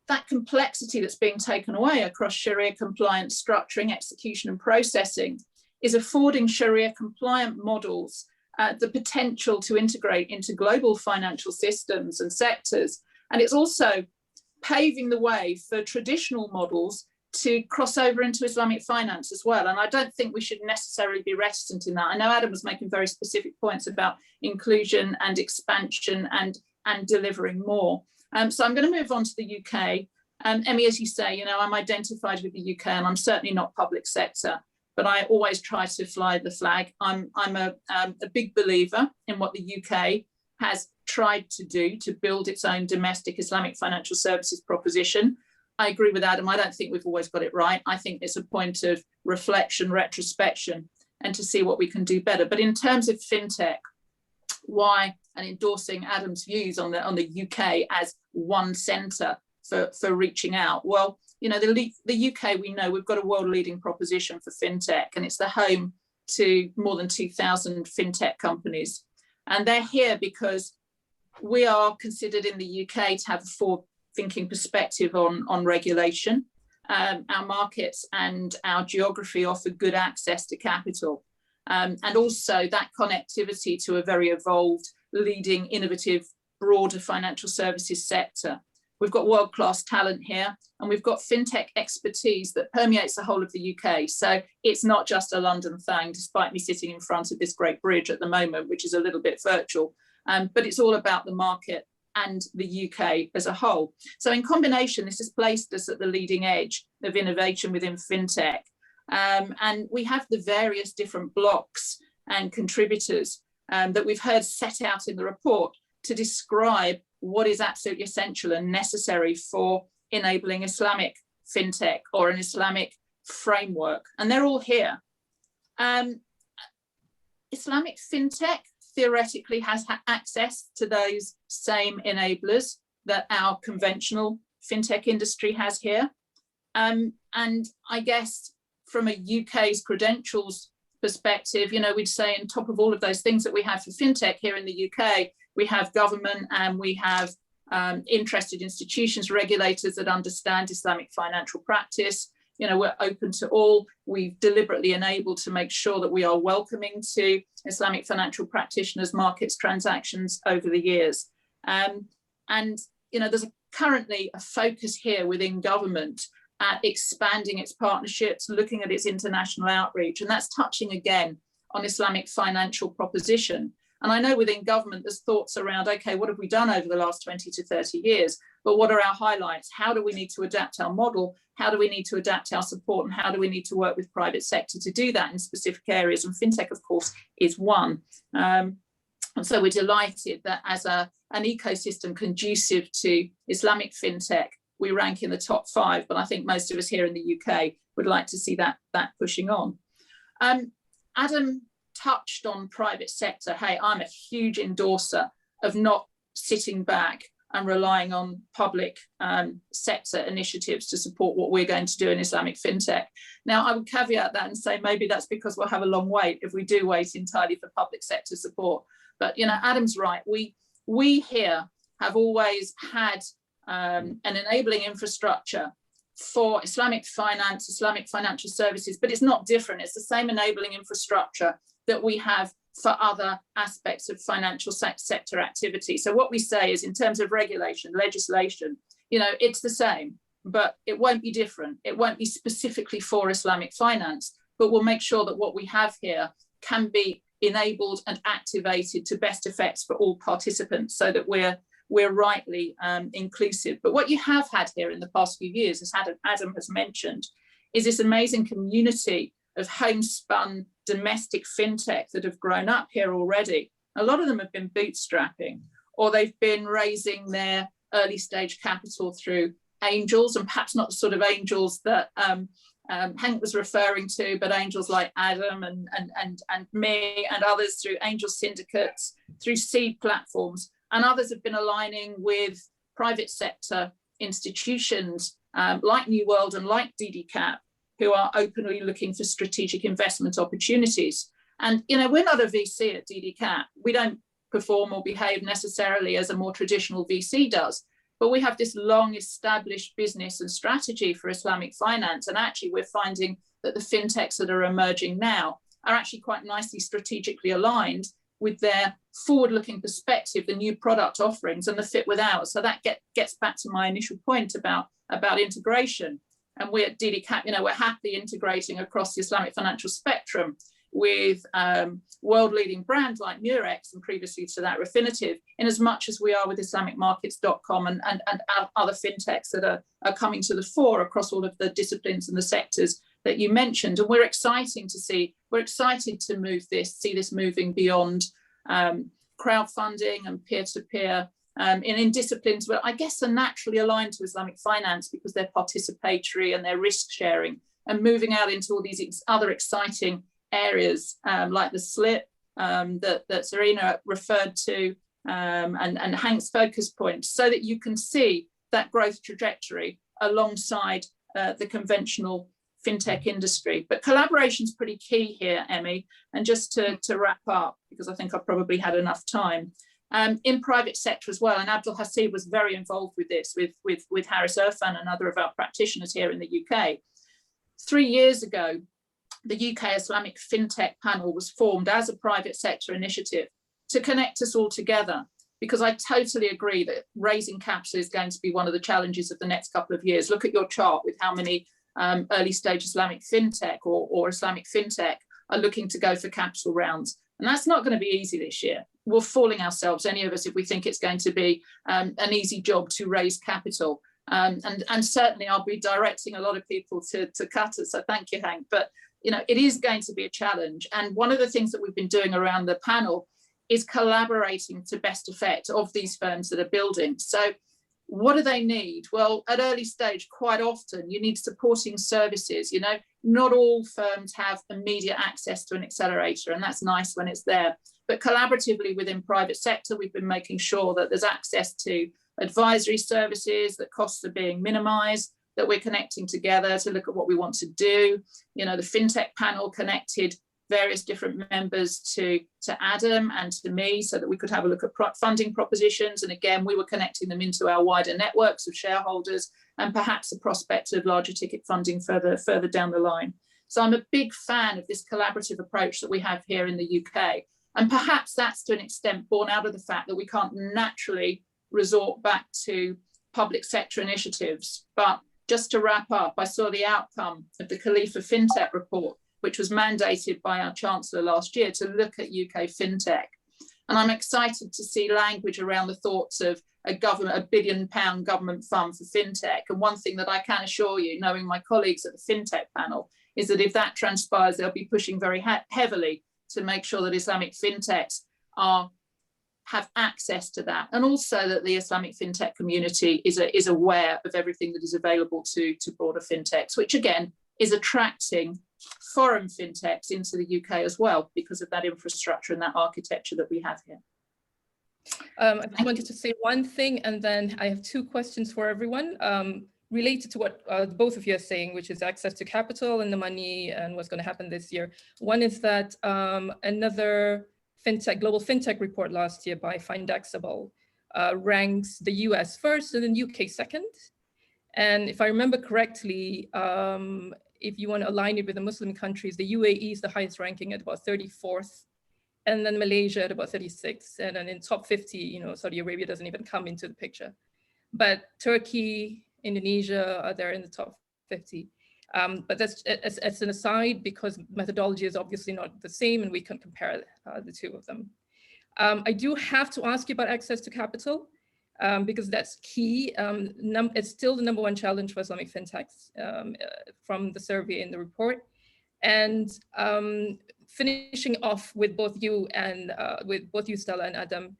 that complexity that's being taken away across Sharia compliant structuring, execution and processing is affording Sharia compliant models the potential to integrate into global financial systems and sectors. And it's also paving the way for traditional models to cross over into Islamic finance as well. And I don't think we should necessarily be reticent in that. I know Adam was making very specific points about inclusion and expansion and delivering more. So I'm going to move on to the UK. Emmy, as you say, you know, I'm identified with the UK, and I'm certainly not public sector, but I always try to fly the flag. I'm a big believer in what the UK has tried to do to build its own domestic Islamic financial services proposition. I agree with Adam. I don't think we've always got it right. I think it's a point of reflection, retrospection, and to see what we can do better. But in terms of fintech, why, and endorsing Adam's views on the UK as one centre for reaching out. Well, you know, the UK, we know we've got a world leading proposition for fintech, and it's the home to more than 2,000 fintech companies. And they're here because we are considered in the UK to have a forward-thinking perspective on regulation. Our markets and our geography offer good access to capital. And also that connectivity to a very evolved, leading, innovative, broader financial services sector. We've got world-class talent here, and we've got fintech expertise that permeates the whole of the UK. So it's not just a London thing, despite me sitting in front of this great bridge at the moment, which is a little bit virtual, but it's all about the market and the UK as a whole. So in combination, this has placed us at the leading edge of innovation within fintech. And we have the various different blocks and contributors that we've heard set out in the report to describe what is absolutely essential and necessary for enabling Islamic fintech or an Islamic framework, and they're all here. Islamic fintech theoretically has access to those same enablers that our conventional fintech industry has here. And I guess from a UK's credentials perspective, we'd say on top of all of those things that we have for fintech here in the UK, we have government and we have interested institutions, regulators that understand Islamic financial practice. We're open to all. We've deliberately enabled to make sure that we are welcoming to Islamic financial practitioners, markets, transactions over the years. There's currently a focus here within government at expanding its partnerships, looking at its international outreach, and that's touching again on Islamic financial proposition. And I know within government, there's thoughts around, okay, what have we done over the last 20 to 30 years? But what are our highlights? How do we need to adapt our model? How do we need to adapt our support? And how do we need to work with private sector to do that in specific areas? And fintech, of course, is one. And so we're delighted that as an ecosystem conducive to Islamic fintech, we rank in the top 5, but I think most of us here in the UK would like to see that pushing on. Adam touched on private sector. Hey, I'm a huge endorser of not sitting back and relying on public sector initiatives to support what we're going to do in Islamic fintech. Now, I would caveat that and say maybe that's because we'll have a long wait if we do wait entirely for public sector support. But Adam's right. We here have always had an enabling infrastructure for Islamic finance, Islamic financial services, but it's not different. It's the same enabling infrastructure that we have for other aspects of financial sector activity. So what we say is in terms of regulation, legislation, it's the same, but it won't be different. It won't be specifically for Islamic finance, but we'll make sure that what we have here can be enabled and activated to best effects for all participants so that we're rightly inclusive. But what you have had here in the past few years, as Adam has mentioned, is this amazing community of homespun domestic fintech that have grown up here already. A lot of them have been bootstrapping, or they've been raising their early stage capital through angels, and perhaps not the sort of angels that Henk was referring to, but angels like Adam and me and others through angel syndicates, through seed platforms. And others have been aligning with private sector institutions like New World and like DDCAP, who are openly looking for strategic investment opportunities. And, we're not a VC at DDCAP. We don't perform or behave necessarily as a more traditional VC does, but we have this long established business and strategy for Islamic finance. And actually, we're finding that the fintechs that are emerging now are actually quite nicely strategically aligned with their forward-looking perspective, the new product offerings and the fit with ours. So that gets back to my initial point about integration. And we at DDCAP, we're happily integrating across the Islamic financial spectrum with world-leading brands like Murex and previously to that Refinitiv, in as much as we are with IslamicMarkets.com and other fintechs that are coming to the fore across all of the disciplines and the sectors that you mentioned. And we're excited to see this moving beyond crowdfunding and peer-to-peer in disciplines where I guess are naturally aligned to Islamic finance because they're participatory and they're risk sharing, and moving out into all these other exciting areas like the slip that Surina referred to and Henk's focus points, so that you can see that growth trajectory alongside the conventional fintech industry. But collaboration is pretty key here, Emmy. And just to wrap up, because I think I've probably had enough time, in private sector as well, and Abdul Haseeb was very involved with this, with Haris Irfan and other of our practitioners here in the UK. 3 years ago, the UK Islamic Fintech panel was formed as a private sector initiative to connect us all together, because I totally agree that raising capital is going to be one of the challenges of the next couple of years. Look at your chart with how many early stage Islamic fintech or Islamic fintech are looking to go for capital rounds. And that's not going to be easy this year. We're fooling ourselves, any of us, if we think it's going to be an easy job to raise capital. And certainly I'll be directing a lot of people to Qatar, so thank you, Henk. But it is going to be a challenge. And one of the things that we've been doing around the panel is collaborating to best effect of these firms that are building. So What do they need? Well, at early stage, quite often you need supporting services. You know, not all firms have immediate access to an accelerator, and that's nice when it's there. But collaboratively within private sector, we've been making sure that there's access to advisory services, that costs are being minimized, that we're connecting together to look at what we want to do. You know, the FinTech panel connected various different members to Adam and to me so that we could have a look at funding propositions. And again, we were connecting them into our wider networks of shareholders and perhaps the prospect of larger ticket funding further down the line. So I'm a big fan of this collaborative approach that we have here in the UK. And perhaps that's to an extent born out of the fact that we can't naturally resort back to public sector initiatives. But just to wrap up, I saw the outcome of the Khalifa Fintech report, which was mandated by our Chancellor last year to look at UK fintech. And I'm excited to see language around the thoughts of a £1 billion government fund for fintech. And one thing that I can assure you, knowing my colleagues at the fintech panel, is that if that transpires, they'll be pushing very heavily to make sure that Islamic fintechs have access to that, and also that the Islamic fintech community is aware of everything that is available to broader fintechs, which again is attracting foreign fintechs into the UK as well because of that infrastructure and that architecture that we have here. I just wanted to say one thing, and then I have two questions for everyone related to what both of you are saying, which is access to capital and the money and what's going to happen this year. One is that another global fintech report last year by Findexable ranks the US first and then UK second. And if I remember correctly, if you want to align it with the Muslim countries, the UAE is the highest ranking at about 34th, and then Malaysia at about 36th. And then in top 50, you know, Saudi Arabia doesn't even come into the picture. But Turkey, Indonesia are there in the top 50. But that's as an aside, because methodology is obviously not the same and we can compare the two of them. I do have to ask you about access to capital because that's key. It's still the #1 challenge for Islamic fintechs from the survey in the report. And finishing off with both you and Stella and Adam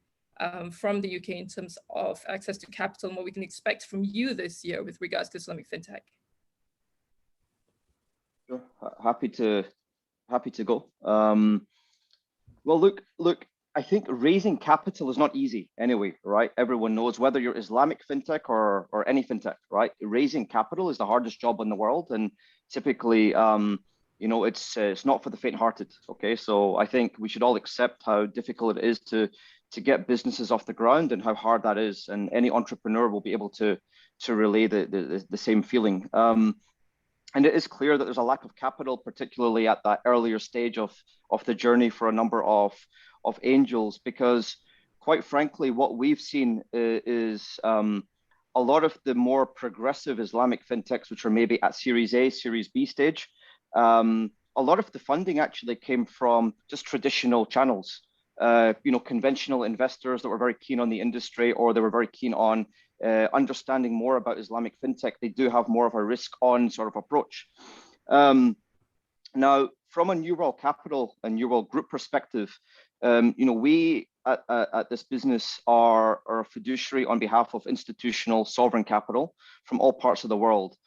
from the UK in terms of access to capital and what we can expect from you this year with regards to Islamic fintech. Sure. Happy to go. Well, look, I think raising capital is not easy anyway, right? Everyone knows, whether you're Islamic fintech or any fintech, right? Raising capital is the hardest job in the world, and typically, you know, it's not for the faint-hearted. Okay, so I think we should all accept how difficult it is to get businesses off the ground and how hard that is, and any entrepreneur will be able to relay the same feeling. And it is clear that there's a lack of capital, particularly at that earlier stage of the journey for a number of angels, because quite frankly, what we've seen is a lot of the more progressive Islamic fintechs, which are maybe at Series A, Series B stage, a lot of the funding actually came from just traditional channels, you know, conventional investors that were very keen on the industry, or they were very keen on understanding more about Islamic fintech. They do have more of a risk-on sort of approach. Now, from a New World Capital and New World Group perspective, you know, we at this business are a fiduciary on behalf of institutional sovereign capital from all parts of the world.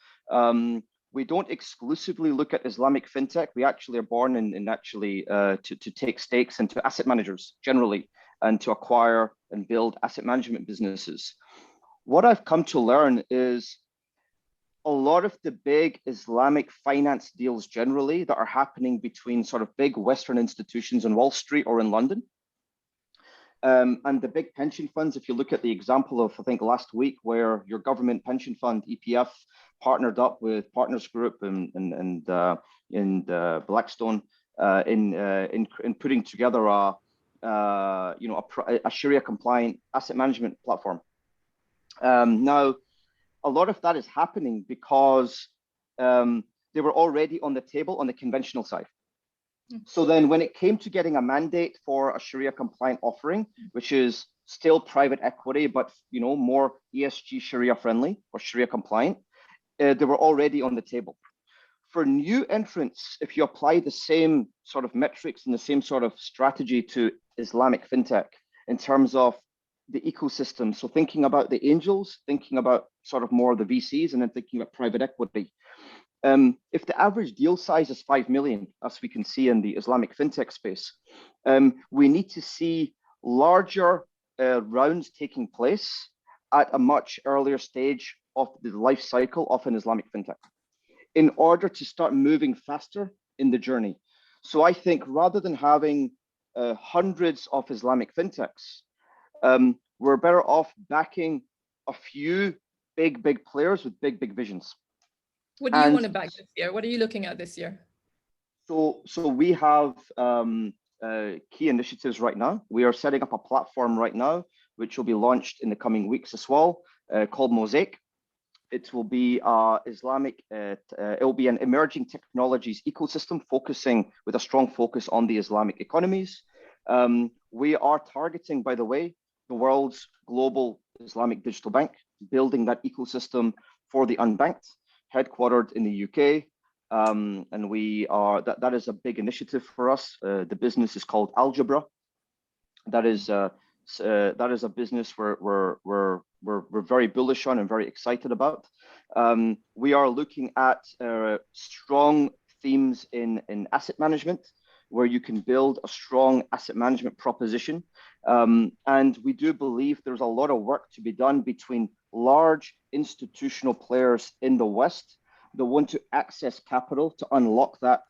We don't exclusively look at Islamic fintech. We actually are born in actually to take stakes into asset managers generally, and to acquire and build asset management businesses. What I've come to learn is a lot of the big Islamic finance deals generally that are happening between sort of big Western institutions in Wall Street or in London, and the big pension funds. If you look at the example of, I think, last week, where your government pension fund, EPF, partnered up with Partners Group and Blackstone in putting together you know, a Sharia compliant asset management platform. Now, a lot of that is happening because they were already on the table on the conventional side. So then when it came to getting a mandate for a Sharia compliant offering, which is still private equity, but, you know, more ESG Sharia friendly or Sharia compliant, they were already on the table. For new entrants, if you apply the same sort of metrics and the same sort of strategy to Islamic fintech in terms of the ecosystem. So thinking about the angels, thinking about sort of more of the VCs, and then thinking about private equity. If the average deal size is 5 million, as we can see in the Islamic fintech space, we need to see larger rounds taking place at a much earlier stage of the life cycle of an Islamic fintech in order to start moving faster in the journey. So I think rather than having hundreds of Islamic fintechs, we're better off backing a few big players with big visions. What do you want to back this year? What are you looking at this year? So we have key initiatives right now. We are setting up a platform right now, which will be launched in the coming weeks as well, called Mosaic. It will be it will be an emerging technologies ecosystem focusing with a strong focus on the Islamic economies. We are targeting, by the way, the world's global Islamic digital bank, building that ecosystem for the unbanked, headquartered in the UK. And we are that is a big initiative for us. The business is called Algebra. That is a business we're very bullish on and very excited about. We are looking at strong themes in asset management, where you can build a strong asset management proposition. And we do believe there's a lot of work to be done between large institutional players in the West that want to access capital to unlock that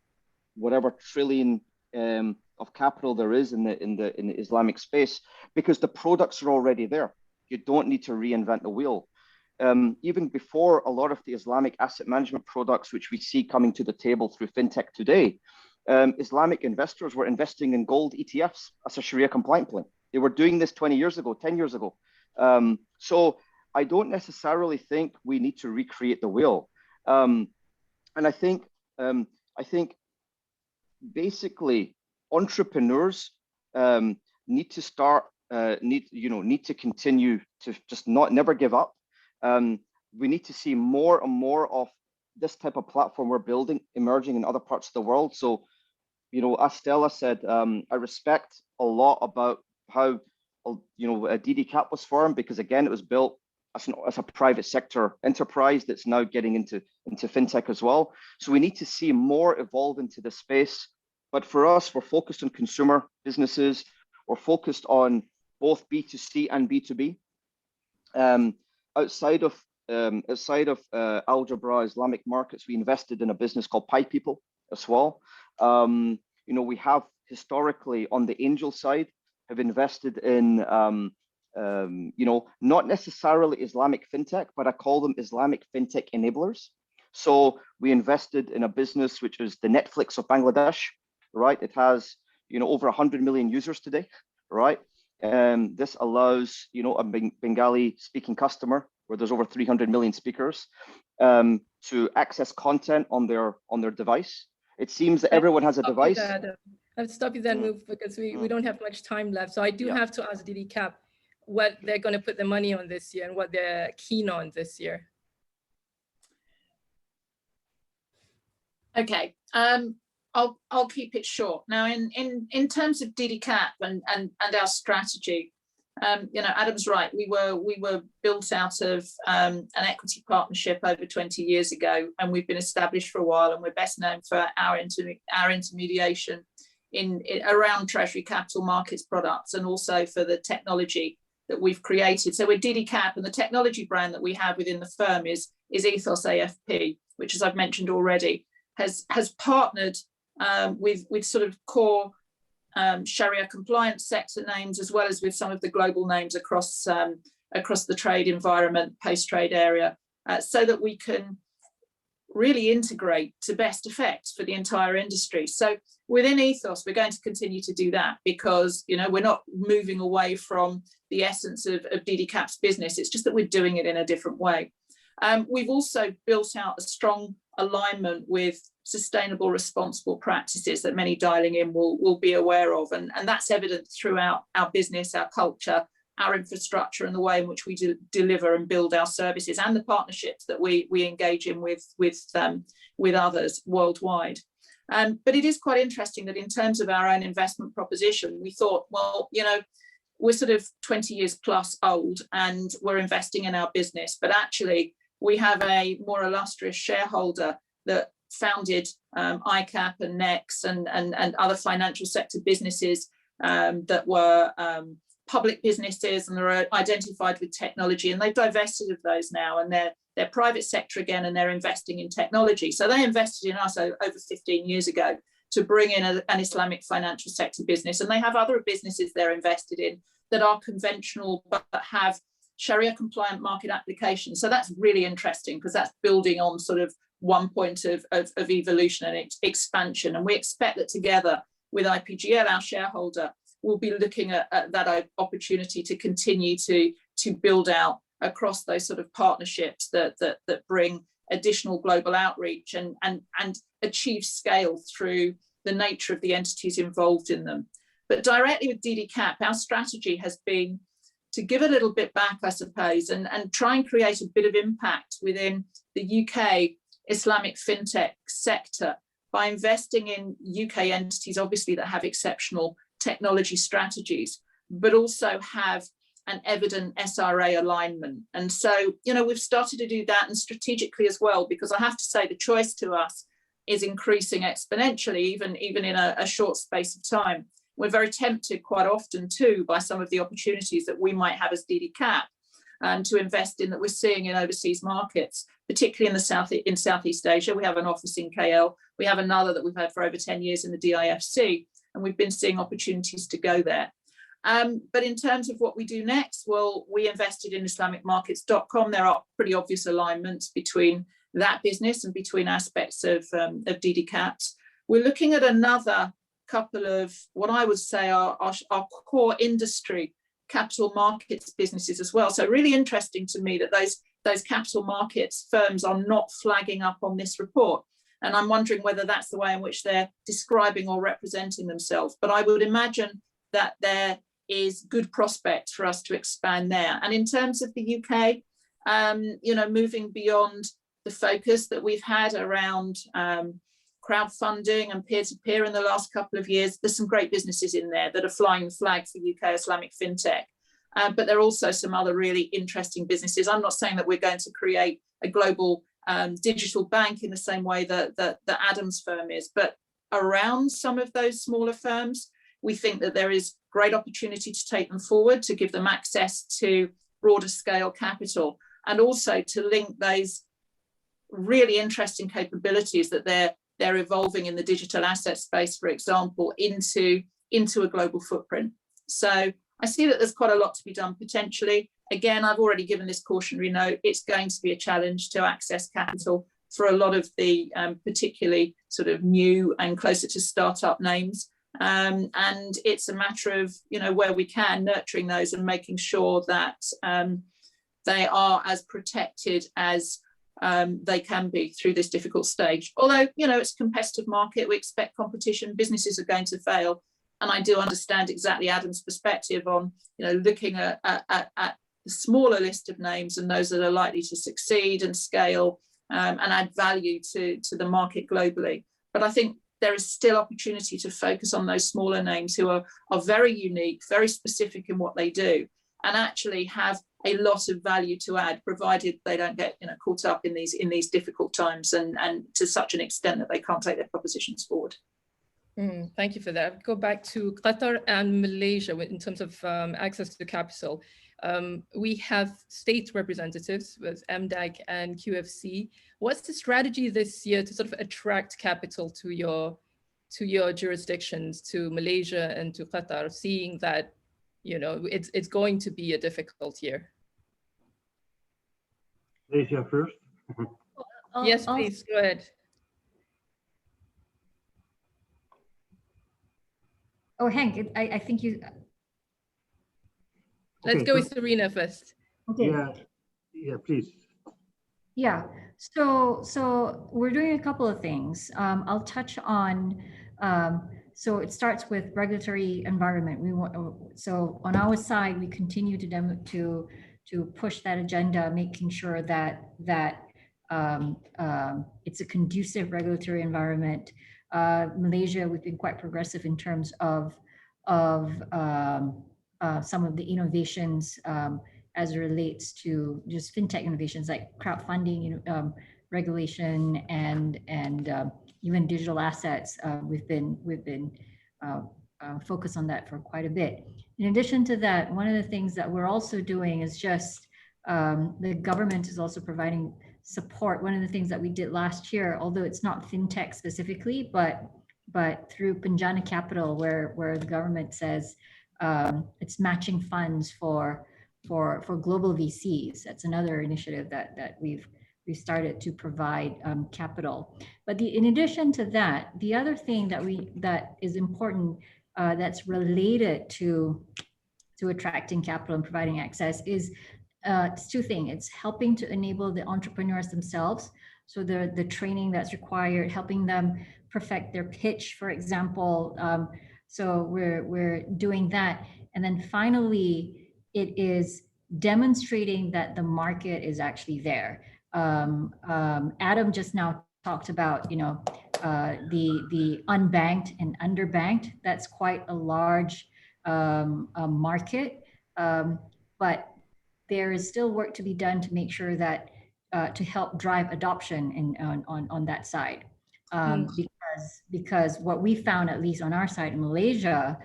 whatever trillion of capital there is in the Islamic space, because the products are already there. You don't need to reinvent the wheel. Even before a lot of the Islamic asset management products, which we see coming to the table through fintech today, Islamic investors were investing in gold ETFs as a Sharia compliant play. They were doing this 20 years ago, 10 years ago. So I don't necessarily think we need to recreate the wheel. And I think basically entrepreneurs need to start, need to continue to just never give up. We need to see more and more of this type of platform we're building emerging in other parts of the world. So, as Stella said, I respect a lot about how, DDCAP was formed, because again, it was built as a private sector enterprise that's now getting into fintech as well. So we need to see more evolve into this space. But for us, we're focused on consumer businesses. We're focused on both B2C and B2B. Outside of Algebra Islamic markets, we invested in a business called Pi People as well. We have historically on the angel side have invested in not necessarily Islamic fintech, but I call them Islamic fintech enablers. So we invested in a business which is the Netflix of Bangladesh, right? It has over 100 million users today, right? And this allows a Bengali speaking customer where there's over 300 million speakers to access content on their device. It seems that everyone has a device. I'll stop you there, move, because we don't have much time left. So I do have to ask DDCAP what they're going to put the money on this year and what they're keen on this year. Okay, I'll keep it short. Now, in terms of DDCAP and our strategy, Adam's right. We were built out of an equity partnership over 20 years ago, and we've been established for a while, and we're best known for our intermediation around treasury capital markets products, and also for the technology that we've created. So we're DDCAP, and the technology brand that we have within the firm is Ethos AFP, which, as I've mentioned already, has partnered with sort of core Sharia compliance sector names, as well as with some of the global names across the trade environment, post-trade area, so that we can really integrate to best effect for the entire industry. So within Ethos, we're going to continue to do that, because we're not moving away from the essence of DDCAP's business. It's just that we're doing it in a different way. We've also built out a strong alignment with sustainable, responsible practices that many dialing in will be aware of. And that's evident throughout our business, our culture, our infrastructure, and the way in which we deliver and build our services, and the partnerships that we engage in with others worldwide. But it is quite interesting that in terms of our own investment proposition, we thought, well, we're sort of 20 years plus old and we're investing in our business, but actually we have a more illustrious shareholder that founded ICAP and NEX and other financial sector businesses that were public businesses, and they're identified with technology, and they've divested of those now, and they're private sector again, and they're investing in technology. So they invested in us over 15 years ago to bring in an Islamic financial sector business, and they have other businesses they're invested in that are conventional but have Sharia compliant market applications. So that's really interesting because that's building on sort of one point of evolution and expansion. And we expect that together with IPGL, our shareholder, we'll be looking at that opportunity to continue to build out across those sort of partnerships that bring additional global outreach and achieve scale through the nature of the entities involved in them. But directly with DDCAP, our strategy has been to give a little bit back, I suppose, and try and create a bit of impact within the UK Islamic Fintech sector by investing in UK entities, obviously, that have exceptional technology strategies, but also have an evident SRA alignment. And so, you know, we've started to do that, and strategically as well, because I have to say the choice to us is increasing exponentially, even in a short space of time. We're very tempted quite often too by some of the opportunities that we might have as DDCAP to invest in, that we're seeing in overseas markets, particularly in Southeast Asia. We have an office in KL. We have another that we've had for over 10 years in the DIFC, and we've been seeing opportunities to go there. But in terms of what we do next, well, we invested in IslamicMarkets.com. There are pretty obvious alignments between that business and between aspects of DDCAPs. We're looking at another couple of what I would say are core industry capital markets businesses as well. So really interesting to me that those capital markets firms are not flagging up on this report. And I'm wondering whether that's the way in which they're describing or representing themselves. But I would imagine that there is good prospect for us to expand there. And in terms of the UK, you know, moving beyond the focus that we've had around crowdfunding and peer-to-peer in the last couple of years, there's some great businesses in there that are flying the flag for UK Islamic Fintech. But there are also some other really interesting businesses. I'm not saying that we're going to create a global digital bank in the same way that Adam's firm is, but around some of those smaller firms, we think that there is great opportunity to take them forward, to give them access to broader scale capital, and also to link those really interesting capabilities that they're evolving in the digital asset space, for example, into a global footprint. So I see that there's quite a lot to be done potentially. Again, I've already given this cautionary note. It's going to be a challenge to access capital for a lot of the particularly sort of new and closer to startup names. And it's a matter of, you know, where we can, nurturing those and making sure that they are as protected as they can be through this difficult stage. Although, you know, it's a competitive market, we expect competition, businesses are going to fail. And I do understand exactly Adam's perspective on, you know, looking at the smaller list of names and those that are likely to succeed and scale and add value to the market globally. But I think there is still opportunity to focus on those smaller names who are very unique, very specific in what they do, and actually have a lot of value to add, provided they don't get, you know, caught up in these difficult times and to such an extent that they can't take their propositions forward. Thank you for that. Go back to Qatar and Malaysia in terms of access to capital. We have state representatives with MDEC and QFC. What's the strategy this year to sort of attract capital to your jurisdictions, to Malaysia and to Qatar, seeing that, you know, it's going to be a difficult year? Malaysia first. Yes, please, go ahead. Oh, Henk, I think you... Let's go with Surina first. Okay. Yeah, please. Yeah, so we're doing a couple of things. I'll touch on, so it starts with regulatory environment. So on our side, we continue to push that agenda, making sure that it's a conducive regulatory environment. Malaysia, we've been quite progressive in terms of some of the innovations as it relates to just fintech innovations like crowdfunding, regulation, and even digital assets. We've been focused on that for quite a bit. In addition to that, one of the things that we're also doing is just the government is also providing support. One of the things that we did last year, although it's not fintech specifically, but through Penjana Capital, where the government says it's matching funds for global VCs. That's another initiative that we've started to provide capital. But in addition to that, the other thing that is important that's related to attracting capital and providing access is it's two things. It's helping to enable the entrepreneurs themselves. So the training that's required, helping them perfect their pitch, for example. So we're doing that. And then finally, it is demonstrating that the market is actually there. Adam just now talked about, the unbanked and underbanked. That's quite a large market, but there is still work to be done to make sure that to help drive adoption on that side. Because what we found, at least on our side in Malaysia,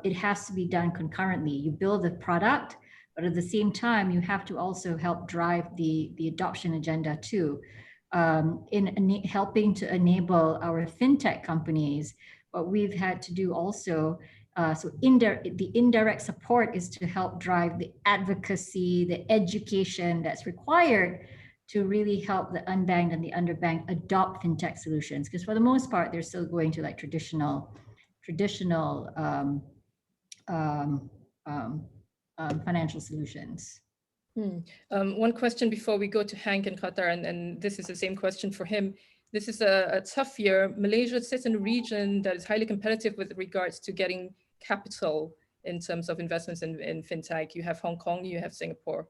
it has to be done concurrently. You build the product, but at the same time, you have to also help drive the adoption agenda too. In helping to enable our fintech companies, what we've had to do also, the indirect support is to help drive the advocacy, the education that's required to really help the unbanked and the underbanked adopt fintech solutions. Because for the most part, they're still going to like traditional financial solutions. One question before we go to Henk in Qatar, and this is the same question for him. This is a tough year. Malaysia sits in a region that is highly competitive with regards to getting capital in terms of investments in fintech. You have Hong Kong, you have Singapore.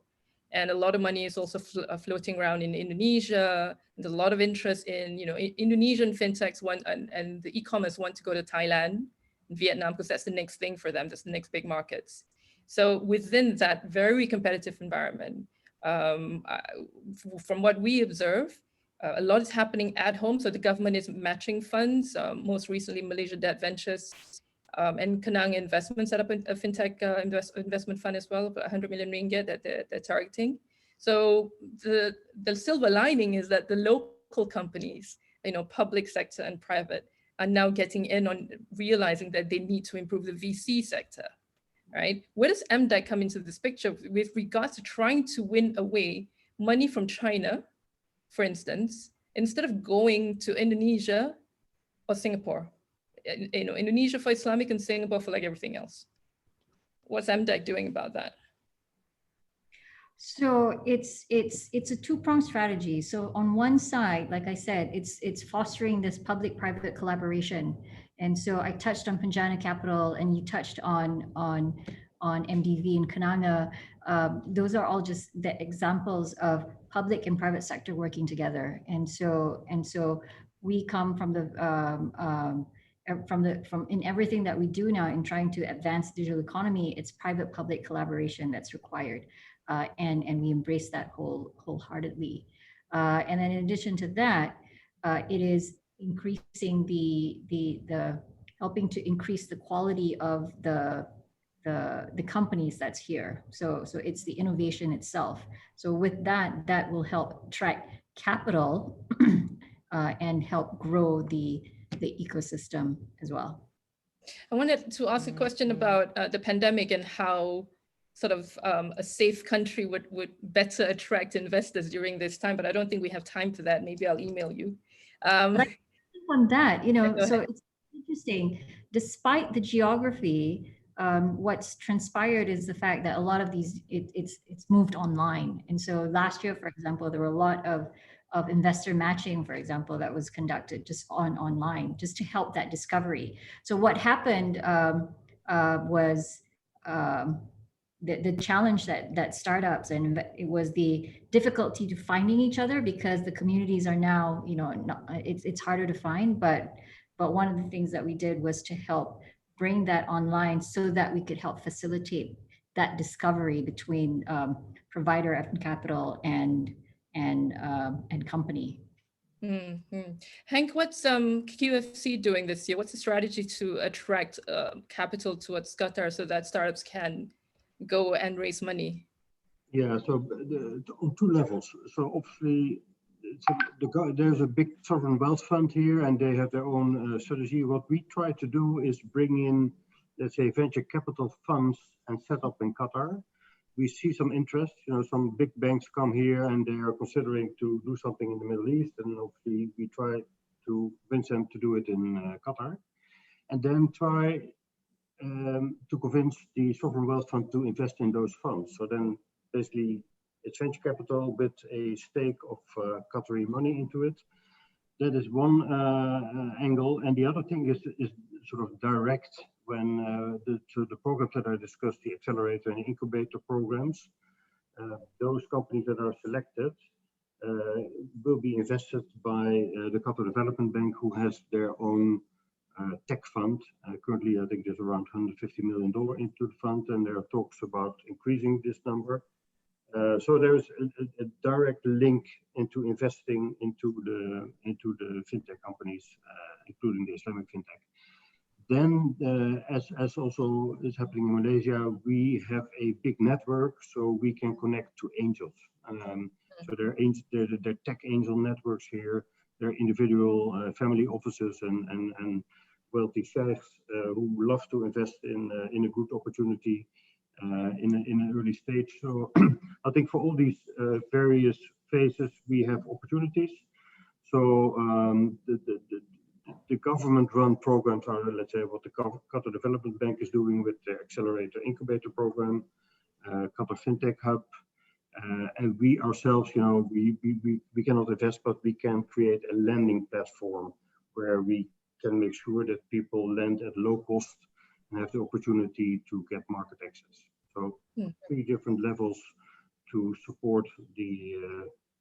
And a lot of money is also floating around in Indonesia. There's a lot of interest in, Indonesian fintechs and the e-commerce want to go to Thailand and Vietnam because that's the next thing for them. That's the next big markets. So within that very competitive environment, from what we observe, a lot is happening at home. So the government is matching funds. Most recently, Malaysia Debt Ventures and Penang Investments set up a fintech investment fund as well, 100 million ringgit that they're targeting. So the silver lining is that the local companies, public sector and private, are now getting in on realizing that they need to improve the VC sector, right? Where does MDEC come into this picture with regards to trying to win away money from China, for instance, instead of going to Indonesia or Singapore? Indonesia for Islamic and Singapore for like everything else. What's MDEC doing about that? So it's a two-pronged strategy. So on one side, like I said, it's fostering this public-private collaboration. And so I touched on Penjana Capital, and you touched on MDV and Kenanga. Those are all just the examples of public and private sector working together. And so we come from in everything that we do now in trying to advance digital economy, it's private-public collaboration that's required, and we embrace that wholeheartedly. And then in addition to that, it is increasing the helping to increase the quality of the companies that's here. So it's the innovation itself. So with that will help attract capital and help grow the ecosystem as well. I wanted to ask a question about the pandemic and how sort of a safe country would better attract investors during this time, but I don't think we have time for that. Maybe I'll email you. But I think on that, so it's interesting. Despite the geography, what's transpired is the fact that a lot of these, it's moved online. And so last year, for example, there were a lot of investor matching, for example, that was conducted just online, just to help that discovery. So what happened was the challenge that startups, and it was the difficulty to finding each other, because the communities are now, it's harder to find. But one of the things that we did was to help bring that online so that we could help facilitate that discovery between provider of capital and company. Mm-hmm. Henk, what's QFC doing this year? What's the strategy to attract capital towards Qatar so that startups can go and raise money? Yeah, so on two levels. So obviously, there's a big sovereign wealth fund here, and they have their own strategy. What we try to do is bring in, let's say, venture capital funds and set up in Qatar. We see some interest, some big banks come here and they are considering to do something in the Middle East, and obviously we try to convince them to do it in Qatar, and then try to convince the sovereign wealth fund to invest in those funds. So then basically it's venture capital with a stake of Qatari money into it. That is one angle, and the other thing is sort of direct. When the programs that I discussed, the accelerator and incubator programs, those companies that are selected will be invested by the Qatar Development Bank, who has their own tech fund. Currently, I think there's around $150 million into the fund, and there are talks about increasing this number. So there's a direct link into investing into the fintech companies, including the Islamic Fintech. Then, as also is happening in Malaysia, we have a big network, so we can connect to angels. So there are tech angel networks here. There are individual family offices and wealthy sheikhs who love to invest in a good opportunity in an early stage. So I think for all these various phases, we have opportunities. So the government-run programs are, let's say, what the Qatar Development Bank is doing with the Accelerator Incubator Program, Qatar Fintech Hub, and we ourselves, we cannot invest, but we can create a lending platform where we can make sure that people lend at low cost and have the opportunity to get market access. So three different levels to support the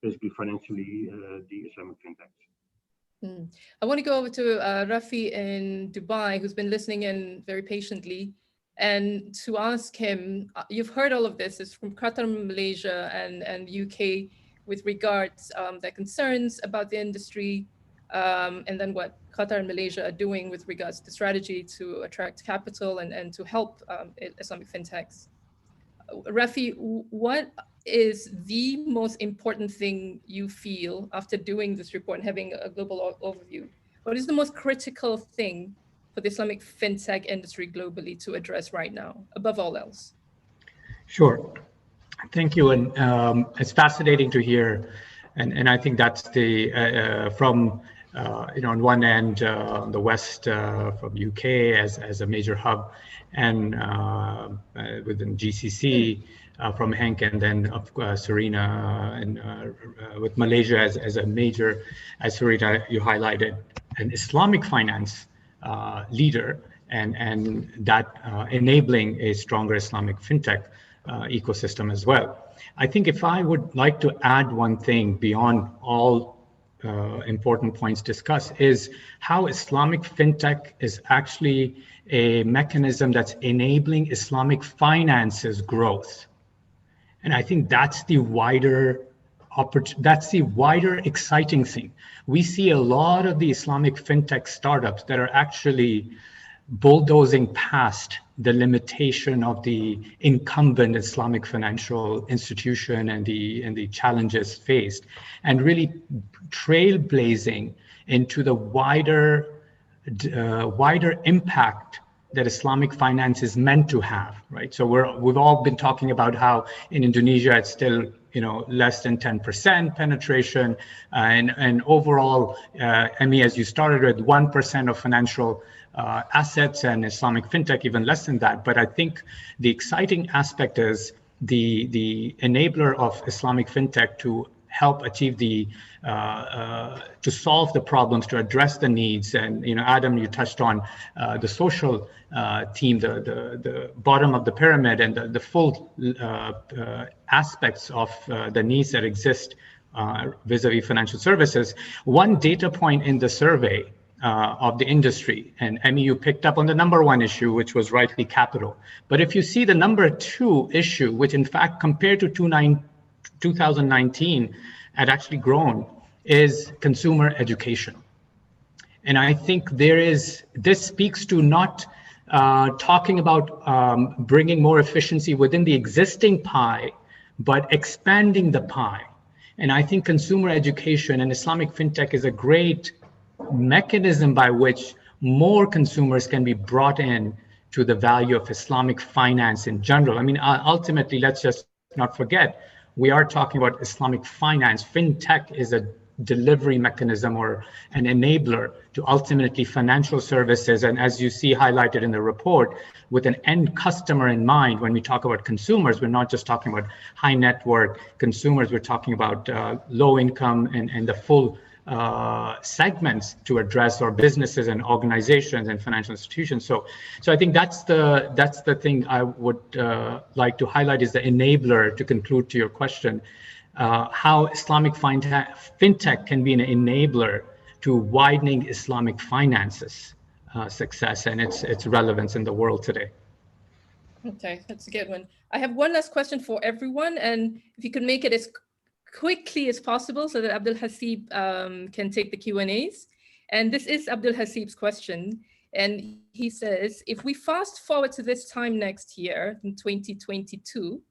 basically financially the Islamic Fintechs. I want to go over to Rafi in Dubai, who's been listening in very patiently, and to ask him, you've heard all of this, it's from Qatar, Malaysia, and UK with regards their concerns about the industry, and then what Qatar and Malaysia are doing with regards to strategy to attract capital and to help Islamic fintechs. Rafi, what is the most important thing you feel after doing this report and having a global overview? What is the most critical thing for the Islamic fintech industry globally to address right now, above all else? Sure. Thank you. And it's fascinating to hear. And I think that's the, from, on one end, the West from UK as a major hub, and within GCC from Henk, and then Surina, and with Malaysia as a major, as Surina, you highlighted, an Islamic finance leader, and that enabling a stronger Islamic fintech ecosystem as well. I think if I would like to add one thing beyond all important points discussed, is how Islamic fintech is actually a mechanism that's enabling Islamic finance's growth. And I think that's the wider exciting thing. We see a lot of the Islamic fintech startups that are actually bulldozing past the limitation of the incumbent Islamic financial institution and the challenges faced, and really trailblazing into the wider impact that Islamic finance is meant to have, right? So we've all been talking about how in Indonesia it's still less than 10% penetration, and overall, Emmy, as you started with, 1% of financial assets, and Islamic fintech even less than that. But I think the exciting aspect is the enabler of Islamic fintech to help achieve to solve the problems, to address the needs. And Adam, you touched on the social team, the bottom of the pyramid, and the full aspects of the needs that exist vis-a-vis financial services. One data point in the survey of the industry. And Emmy, you picked up on the number one issue, which was rightly capital. But if you see the number two issue, which in fact compared to 2019 had actually grown, is consumer education. And I think this speaks to not talking about bringing more efficiency within the existing pie, but expanding the pie. And I think consumer education and Islamic fintech is a great mechanism by which more consumers can be brought in to the value of Islamic finance in general. I mean, ultimately, let's just not forget, we are talking about Islamic finance. Fintech is a delivery mechanism or an enabler to ultimately financial services. And as you see highlighted in the report, with an end customer in mind, when we talk about consumers, we're not just talking about high net worth consumers, we're talking about low income and the full segments to address, or businesses and organizations and financial institutions. So I think that's the thing I would like to highlight, is the enabler, to conclude to your question, how Islamic fintech can be an enabler to widening Islamic finances success and its relevance in the world today. Okay, that's a good one. I have one last question for everyone, and if you could make it as quickly as possible so that Abdul Haseeb can take the Q&As. And this is Abdul Haseeb's question. And he says, if we fast forward to this time next year in 2022,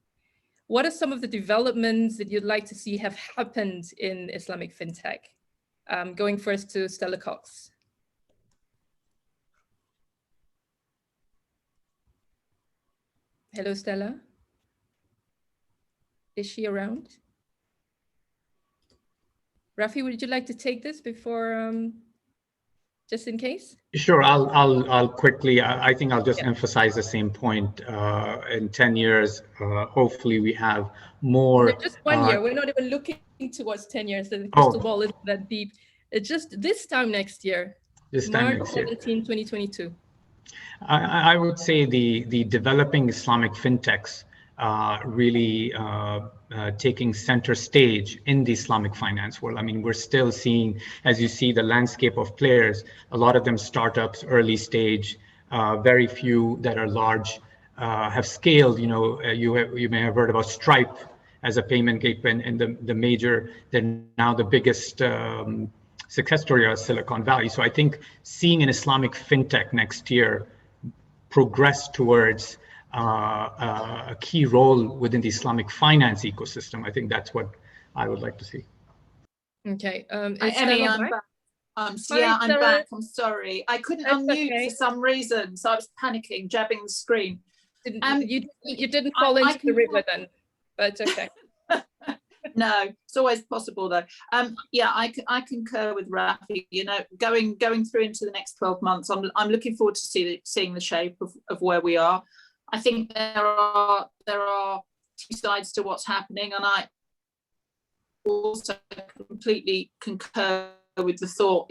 what are some of the developments that you'd like to see have happened in Islamic fintech? Going first to Stella Cox. Hello, Stella. Is she around? Rafi, would you like to take this before, just in case? Sure, I'll quickly, I think I'll just emphasize the same point. In 10 years, hopefully we have more. No, just 1 year, we're not even looking towards 10 years, the crystal ball isn't that deep. It's just this time next year, March 17, 2022. I would say the developing Islamic fintechs really taking center stage in the Islamic finance world. I mean, we're still seeing, as you see, the landscape of players, a lot of them startups, early stage, very few that are large, have scaled. You know, you may have heard about Stripe as a payment gateway, and the major, they're now the biggest success story of Silicon Valley. So I think seeing an Islamic fintech next year progress towards a key role within the Islamic finance ecosystem, I think that's what I would like to see. Okay. Emmy, I'm back. Yeah, I'm back. I'm sorry. I couldn't unmute for some reason, so I was panicking, jabbing the screen. You didn't fall into the river then, but it's okay. No, it's always possible though. Yeah, I concur with Rafi. You know, going through into the next 12 months, I'm looking forward to seeing the shape of where we are. I think there are two sides to what's happening, and I also completely concur with the thought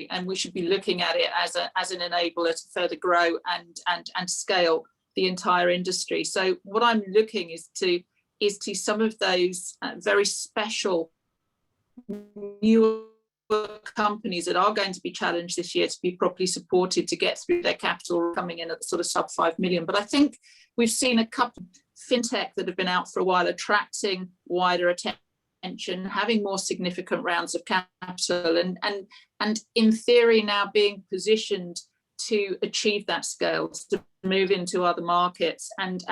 and we should be looking at it as an enabler to further grow and scale the entire industry. So what I'm looking is to some of those very special newer companies that are going to be challenged this year to be properly supported to get through their capital coming in at sort of sub 5 million. But I think we've seen a couple of fintech that have been out for a while attracting wider attention, having more significant rounds of capital, and in theory now being positioned to achieve that scale, to move into other markets and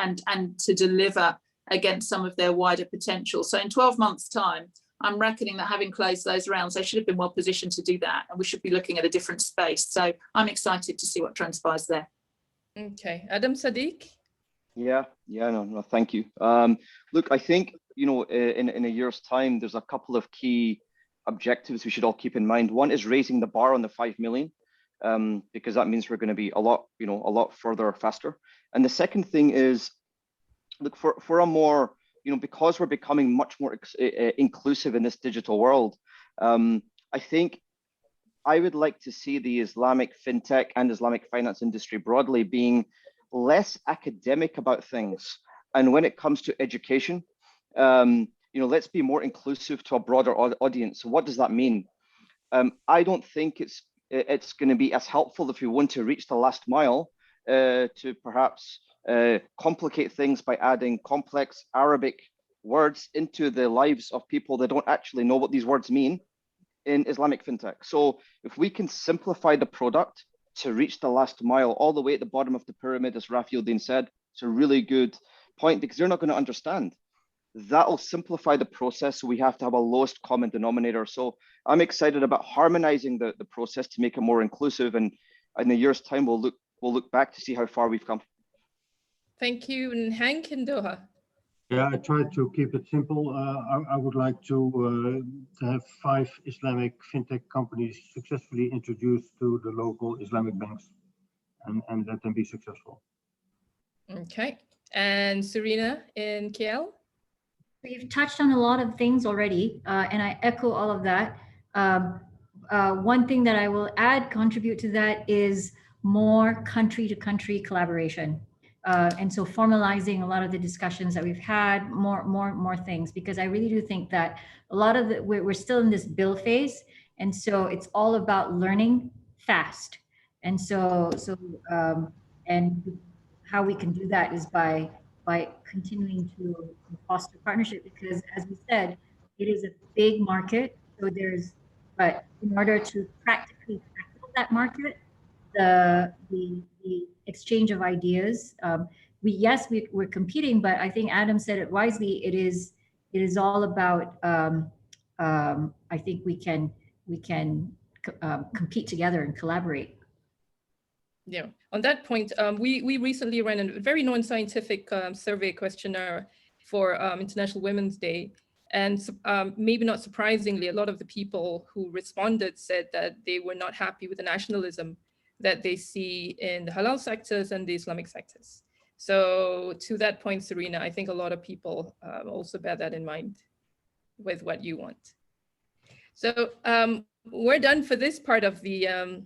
to deliver against some of their wider potential. So in 12 months' time, I'm reckoning that having closed those rounds, they should have been well positioned to do that, and we should be looking at a different space. So I'm excited to see what transpires there. Okay, Adam, Sadiq? Yeah, no, thank you. Look, I think, you know, in a year's time, there's a couple of key objectives we should all keep in mind. One is raising the bar on the 5 million, because that means we're going to be a lot further faster. And the second thing is, look, for a more, you know, because we're becoming much more inclusive in this digital world, I think I would like to see the Islamic fintech and Islamic finance industry broadly being less academic about things. And when it comes to education, you know, let's be more inclusive to a broader audience. So what does that mean? I don't think it's it's going to be as helpful if we want to reach the last mile to perhaps complicate things by adding complex Arabic words into the lives of people that don't actually know what these words mean in Islamic fintech. So if we can simplify the product to reach the last mile all the way at the bottom of the pyramid, as Rafi-Uddin said, it's a really good point because they're not going to understand. That'll simplify the process. So we have to have a lowest common denominator. So I'm excited about harmonizing the process to make it more inclusive. And in a year's time, we'll look back to see how far we've come. Thank you. And Henk in Doha. Yeah, I tried to keep it simple. I would like to have 5 Islamic fintech companies successfully introduced to the local Islamic banks and let them be successful. Okay. And Surina in KL? You've touched on a lot of things already, and I echo all of that. One thing that I will contribute to that is more country-to-country collaboration. And so formalizing a lot of the discussions that we've had, more things, because I really do think that a lot of we're still in this build phase. And so it's all about learning fast. And so and how we can do that is by continuing to foster partnership, because as we said, it is a big market. So but in order to practically tackle that market, the exchange of ideas, we're competing, but I think Adam said it wisely. It is all about, I think we can compete together and collaborate. Yeah, on that point, we recently ran a very non-scientific survey questionnaire for International Women's Day. And maybe not surprisingly, a lot of the people who responded said that they were not happy with the nationalism that they see in the halal sectors and the Islamic sectors. So to that point, Surina, I think a lot of people also bear that in mind with what you want. So we're done for this part of the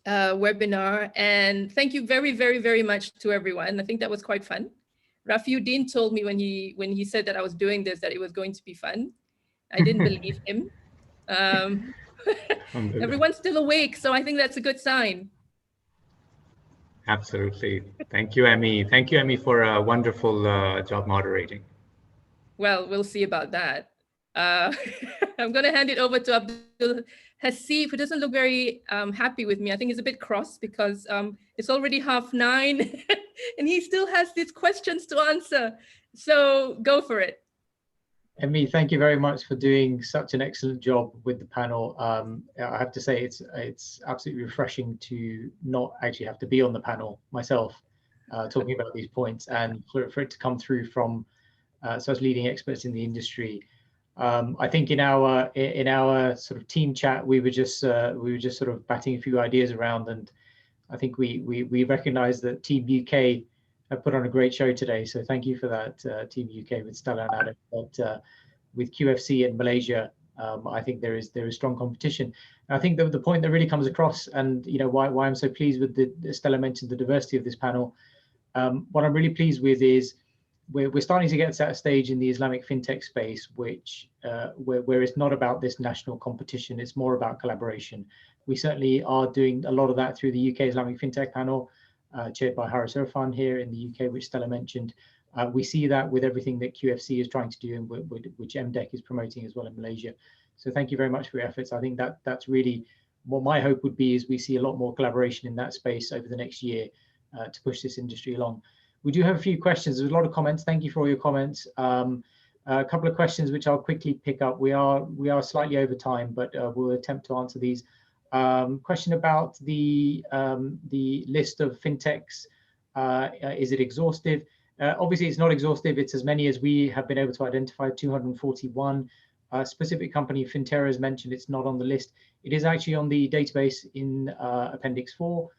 webinar, and thank you very, very, very much to everyone. I think that was quite fun. Rafi-Uddin told me when he said that I was doing this, that it was going to be fun. I didn't believe him. Everyone's still awake, so I think that's a good sign. Absolutely. Thank you, Emmy. Thank you, Emmy, for a wonderful job moderating. Well, we'll see about that. I'm going to hand it over to Abdul Haseeb, who doesn't look very happy with me. I think he's a bit cross because it's already 9:30 and he still has these questions to answer. So go for it. Emmy, thank you very much for doing such an excellent job with the panel. I have to say it's absolutely refreshing to not actually have to be on the panel myself, talking about these points, and for it to come through from such leading experts in the industry. I think in our sort of team chat, we were just sort of batting a few ideas around, and I think we recognise that Team UK have put on a great show today. So thank you for that, Team UK with Stella and Alim. But with QFC in Malaysia, I think there is strong competition. And I think the point that really comes across, and you know why I'm so pleased with Stella mentioned the diversity of this panel. What I'm really pleased with is we're starting to get to that stage in the Islamic fintech space, which where it's not about this national competition, it's more about collaboration. We certainly are doing a lot of that through the UK Islamic Fintech panel, chaired by Haris Irfan here in the UK, which Stella mentioned. We see that with everything that QFC is trying to do and which MDEC is promoting as well in Malaysia. So thank you very much for your efforts. I think that's really what my hope would be, is we see a lot more collaboration in that space over the next year to push this industry along. We do have a few questions. There's a lot of comments. Thank you for all your comments. A couple of questions which I'll quickly pick up. We are slightly over time, but we'll attempt to answer these. Question about the list of fintechs. Is it exhaustive? Obviously, it's not exhaustive. It's as many as we have been able to identify, 241. Specific company, Finterra, is mentioned. It's not on the list. It is actually on the database in Appendix 4.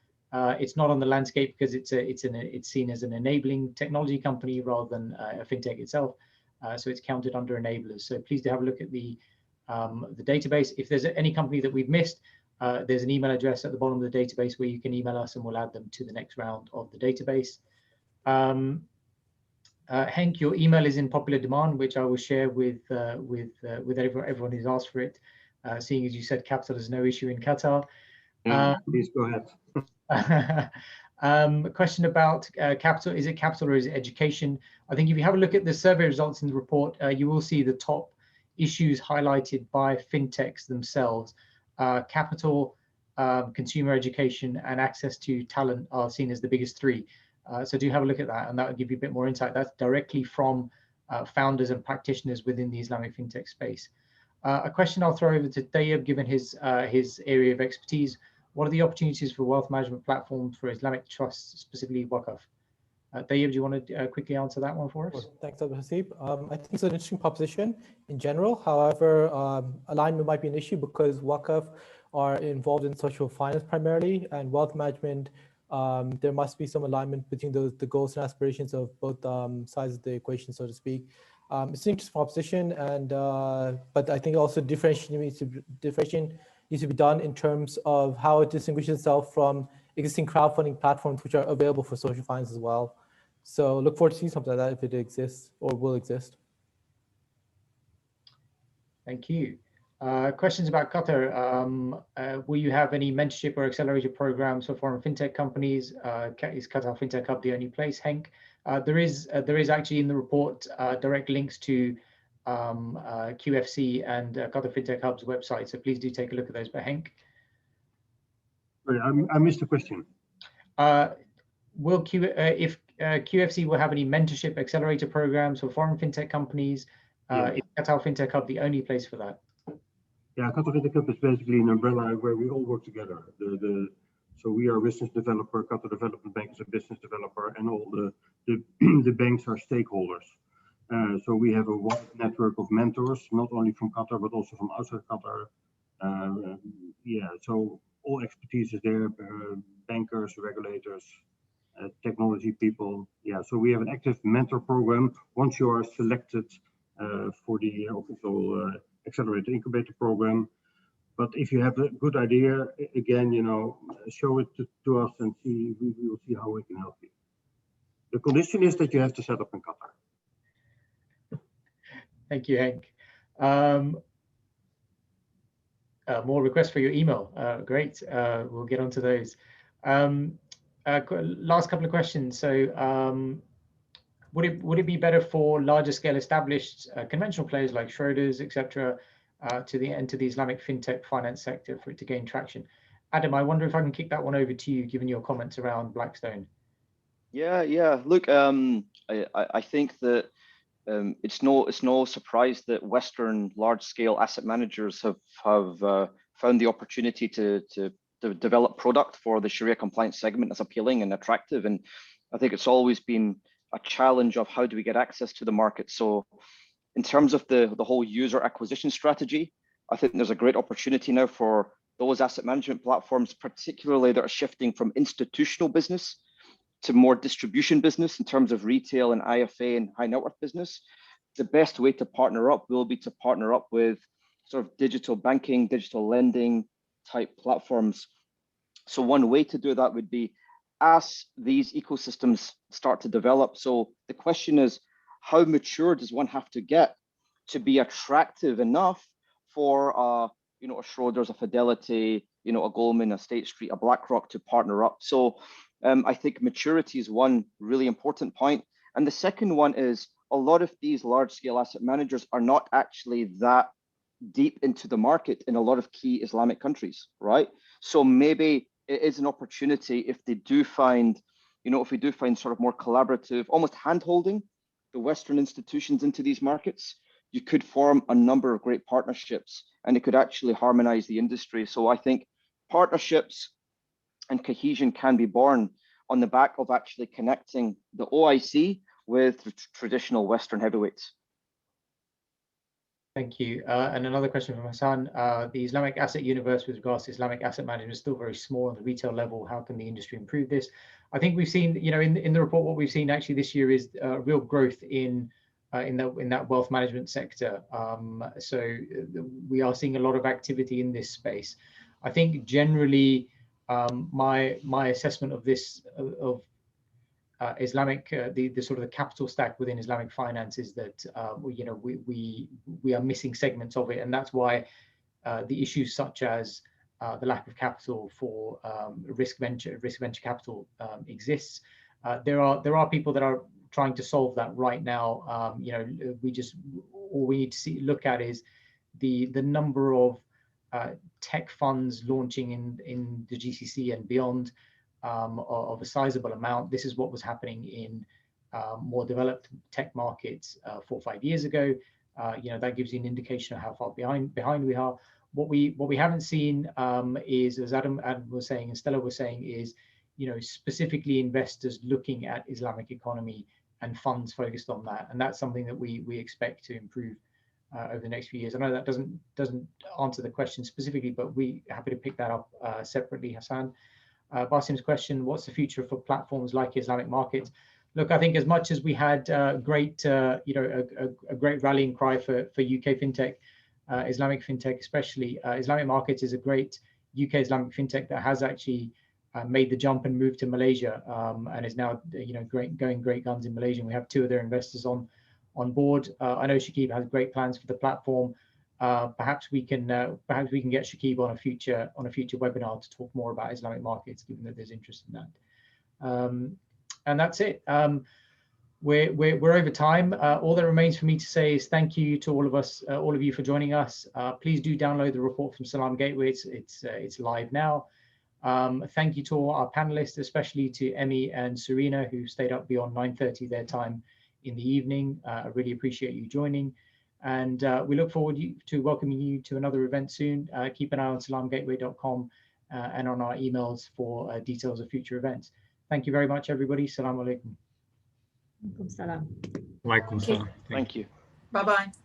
It's not on the landscape because it's seen as an enabling technology company rather than a fintech itself. So it's counted under enablers. So please do have a look at the database. If there's any company that we've missed, there's an email address at the bottom of the database where you can email us and we'll add them to the next round of the database. Henk, your email is in popular demand, which I will share with everyone who's asked for it, seeing as you said capital is no issue in Qatar. Please go ahead. A question about capital. Is it capital or is it education? I think if you have a look at the survey results in the report, you will see the top issues highlighted by fintechs themselves. Capital, consumer education, and access to talent are seen as the biggest three. So do have a look at that, and that will give you a bit more insight. That's directly from founders and practitioners within the Islamic fintech space. A question I'll throw over to Tayyab, given his area of expertise. What are the opportunities for wealth management platforms for Islamic trusts, specifically Waqf? Tayyab, do you want to quickly answer that one for us? Sure. Thanks, Abdul Haseeb. I think it's an interesting proposition in general. However, alignment might be an issue because Waqf are involved in social finance primarily, and wealth management, there must be some alignment between the goals and aspirations of both sides of the equation, so to speak. It's an interesting proposition, and but I think also differentiation needs to be done in terms of how it distinguishes itself from existing crowdfunding platforms which are available for social finance as well. So look forward to seeing something like that if it exists or will exist. Thank you. Questions about Qatar. Will you have any mentorship or accelerator programs for foreign fintech companies? Is Qatar Fintech Hub the only place, Henk? There is actually in the report direct links to QFC and Qatar Fintech Hub's website, so please do take a look at those. But Henk? Sorry, I missed the question. Will if QFC will have any mentorship accelerator programs for foreign fintech companies? Is Qatar Fintech Hub the only place for that? Yeah, Qatar Fintech Hub is basically an umbrella where we all work together. So we are a business developer, Qatar Development Bank is a business developer, and all the banks are stakeholders. So we have a wide network of mentors, not only from Qatar, but also from outside Qatar. So all expertise is there, bankers, regulators, technology people. Yeah, so we have an active mentor program. Once you are selected for the official accelerator incubator program. But if you have a good idea, again, show it to us and we will see how we can help you. The condition is that you have to set up in Qatar. Thank you, Henk. More requests for your email. Great. We'll get onto those. Last couple of questions. So would it be better for larger scale established conventional players like Schroders, etc., to enter the Islamic fintech finance sector for it to gain traction? Adam, I wonder if I can kick that one over to you, given your comments around Blackstone. Yeah. Look, I think that it's no surprise that Western large-scale asset managers have found the opportunity to develop product for the Sharia compliance segment as appealing and attractive. And I think it's always been a challenge of how do we get access to the market. So in terms of the whole user acquisition strategy, I think there's a great opportunity now for those asset management platforms, particularly that are shifting from institutional business to more distribution business in terms of retail and IFA and high net worth business. The best way to partner up will be to partner up with sort of digital banking, digital lending type platforms. So one way to do that would be as these ecosystems start to develop. So the question is, how mature does one have to get to be attractive enough for a Schroders, a Fidelity, a Goldman, a State Street, a BlackRock to partner up? So I think maturity is one really important point. And the second one is a lot of these large scale asset managers are not actually that deep into the market in a lot of key Islamic countries, right? So maybe it is an opportunity if they do find, if we do find sort of more collaborative, almost hand-holding the Western institutions into these markets, you could form a number of great partnerships and it could actually harmonize the industry. So I think partnerships and cohesion can be born on the back of actually connecting the OIC with the traditional Western heavyweights. Thank you. And another question from Hassan. The Islamic asset universe with regards to Islamic asset management is still very small on the retail level. How can the industry improve this? I think we've seen, in the report, what we've seen actually this year is real growth in that wealth management sector. So we are seeing a lot of activity in this space. I think generally my assessment of this Islamic, the sort of the capital stack within Islamic finance is that we are missing segments of it, and that's why the issues such as the lack of capital for risk venture capital exists. There are people that are trying to solve that right now. You know, all we need to look at is the number of tech funds launching in the GCC and beyond of a sizable amount. This is what was happening in more developed tech markets 4 or 5 years ago. You know, that gives you an indication of how far behind we are. What we haven't seen is, as Adam was saying and Stella was saying, is, you know, specifically investors looking at Islamic economy and funds focused on that, and that's something that we expect to improve over the next few years. I know that doesn't answer the question specifically, but we're happy to pick that up separately. Hassan, Basim's question: what's the future for platforms like Islamic markets? Look, I think as much as we had a great rallying cry for UK fintech, Islamic fintech especially, Islamic markets is a great UK Islamic fintech that has actually made the jump and moved to Malaysia, and is now, you know, going great guns in Malaysia. And we have 2 of their investors on board. I know Shakib has great plans for the platform. Perhaps we can get Shakib on a future webinar to talk more about Islamic markets, given that there's interest in that. And that's it. We're over time. All that remains for me to say is thank you to all of you for joining us. Please do download the report from Salaam Gateway. It's live now. Thank you to all our panelists, especially to Emmy and Surina, who stayed up beyond 9:30 their time in the evening. I really appreciate you joining, and we look forward to welcoming you to another event soon. Keep an eye on salamgateway.com and on our emails for details of future events. Thank you very much, everybody. Assalamu alaikum. Alaikum salam. Walaikum salam. Thank you. Bye-bye.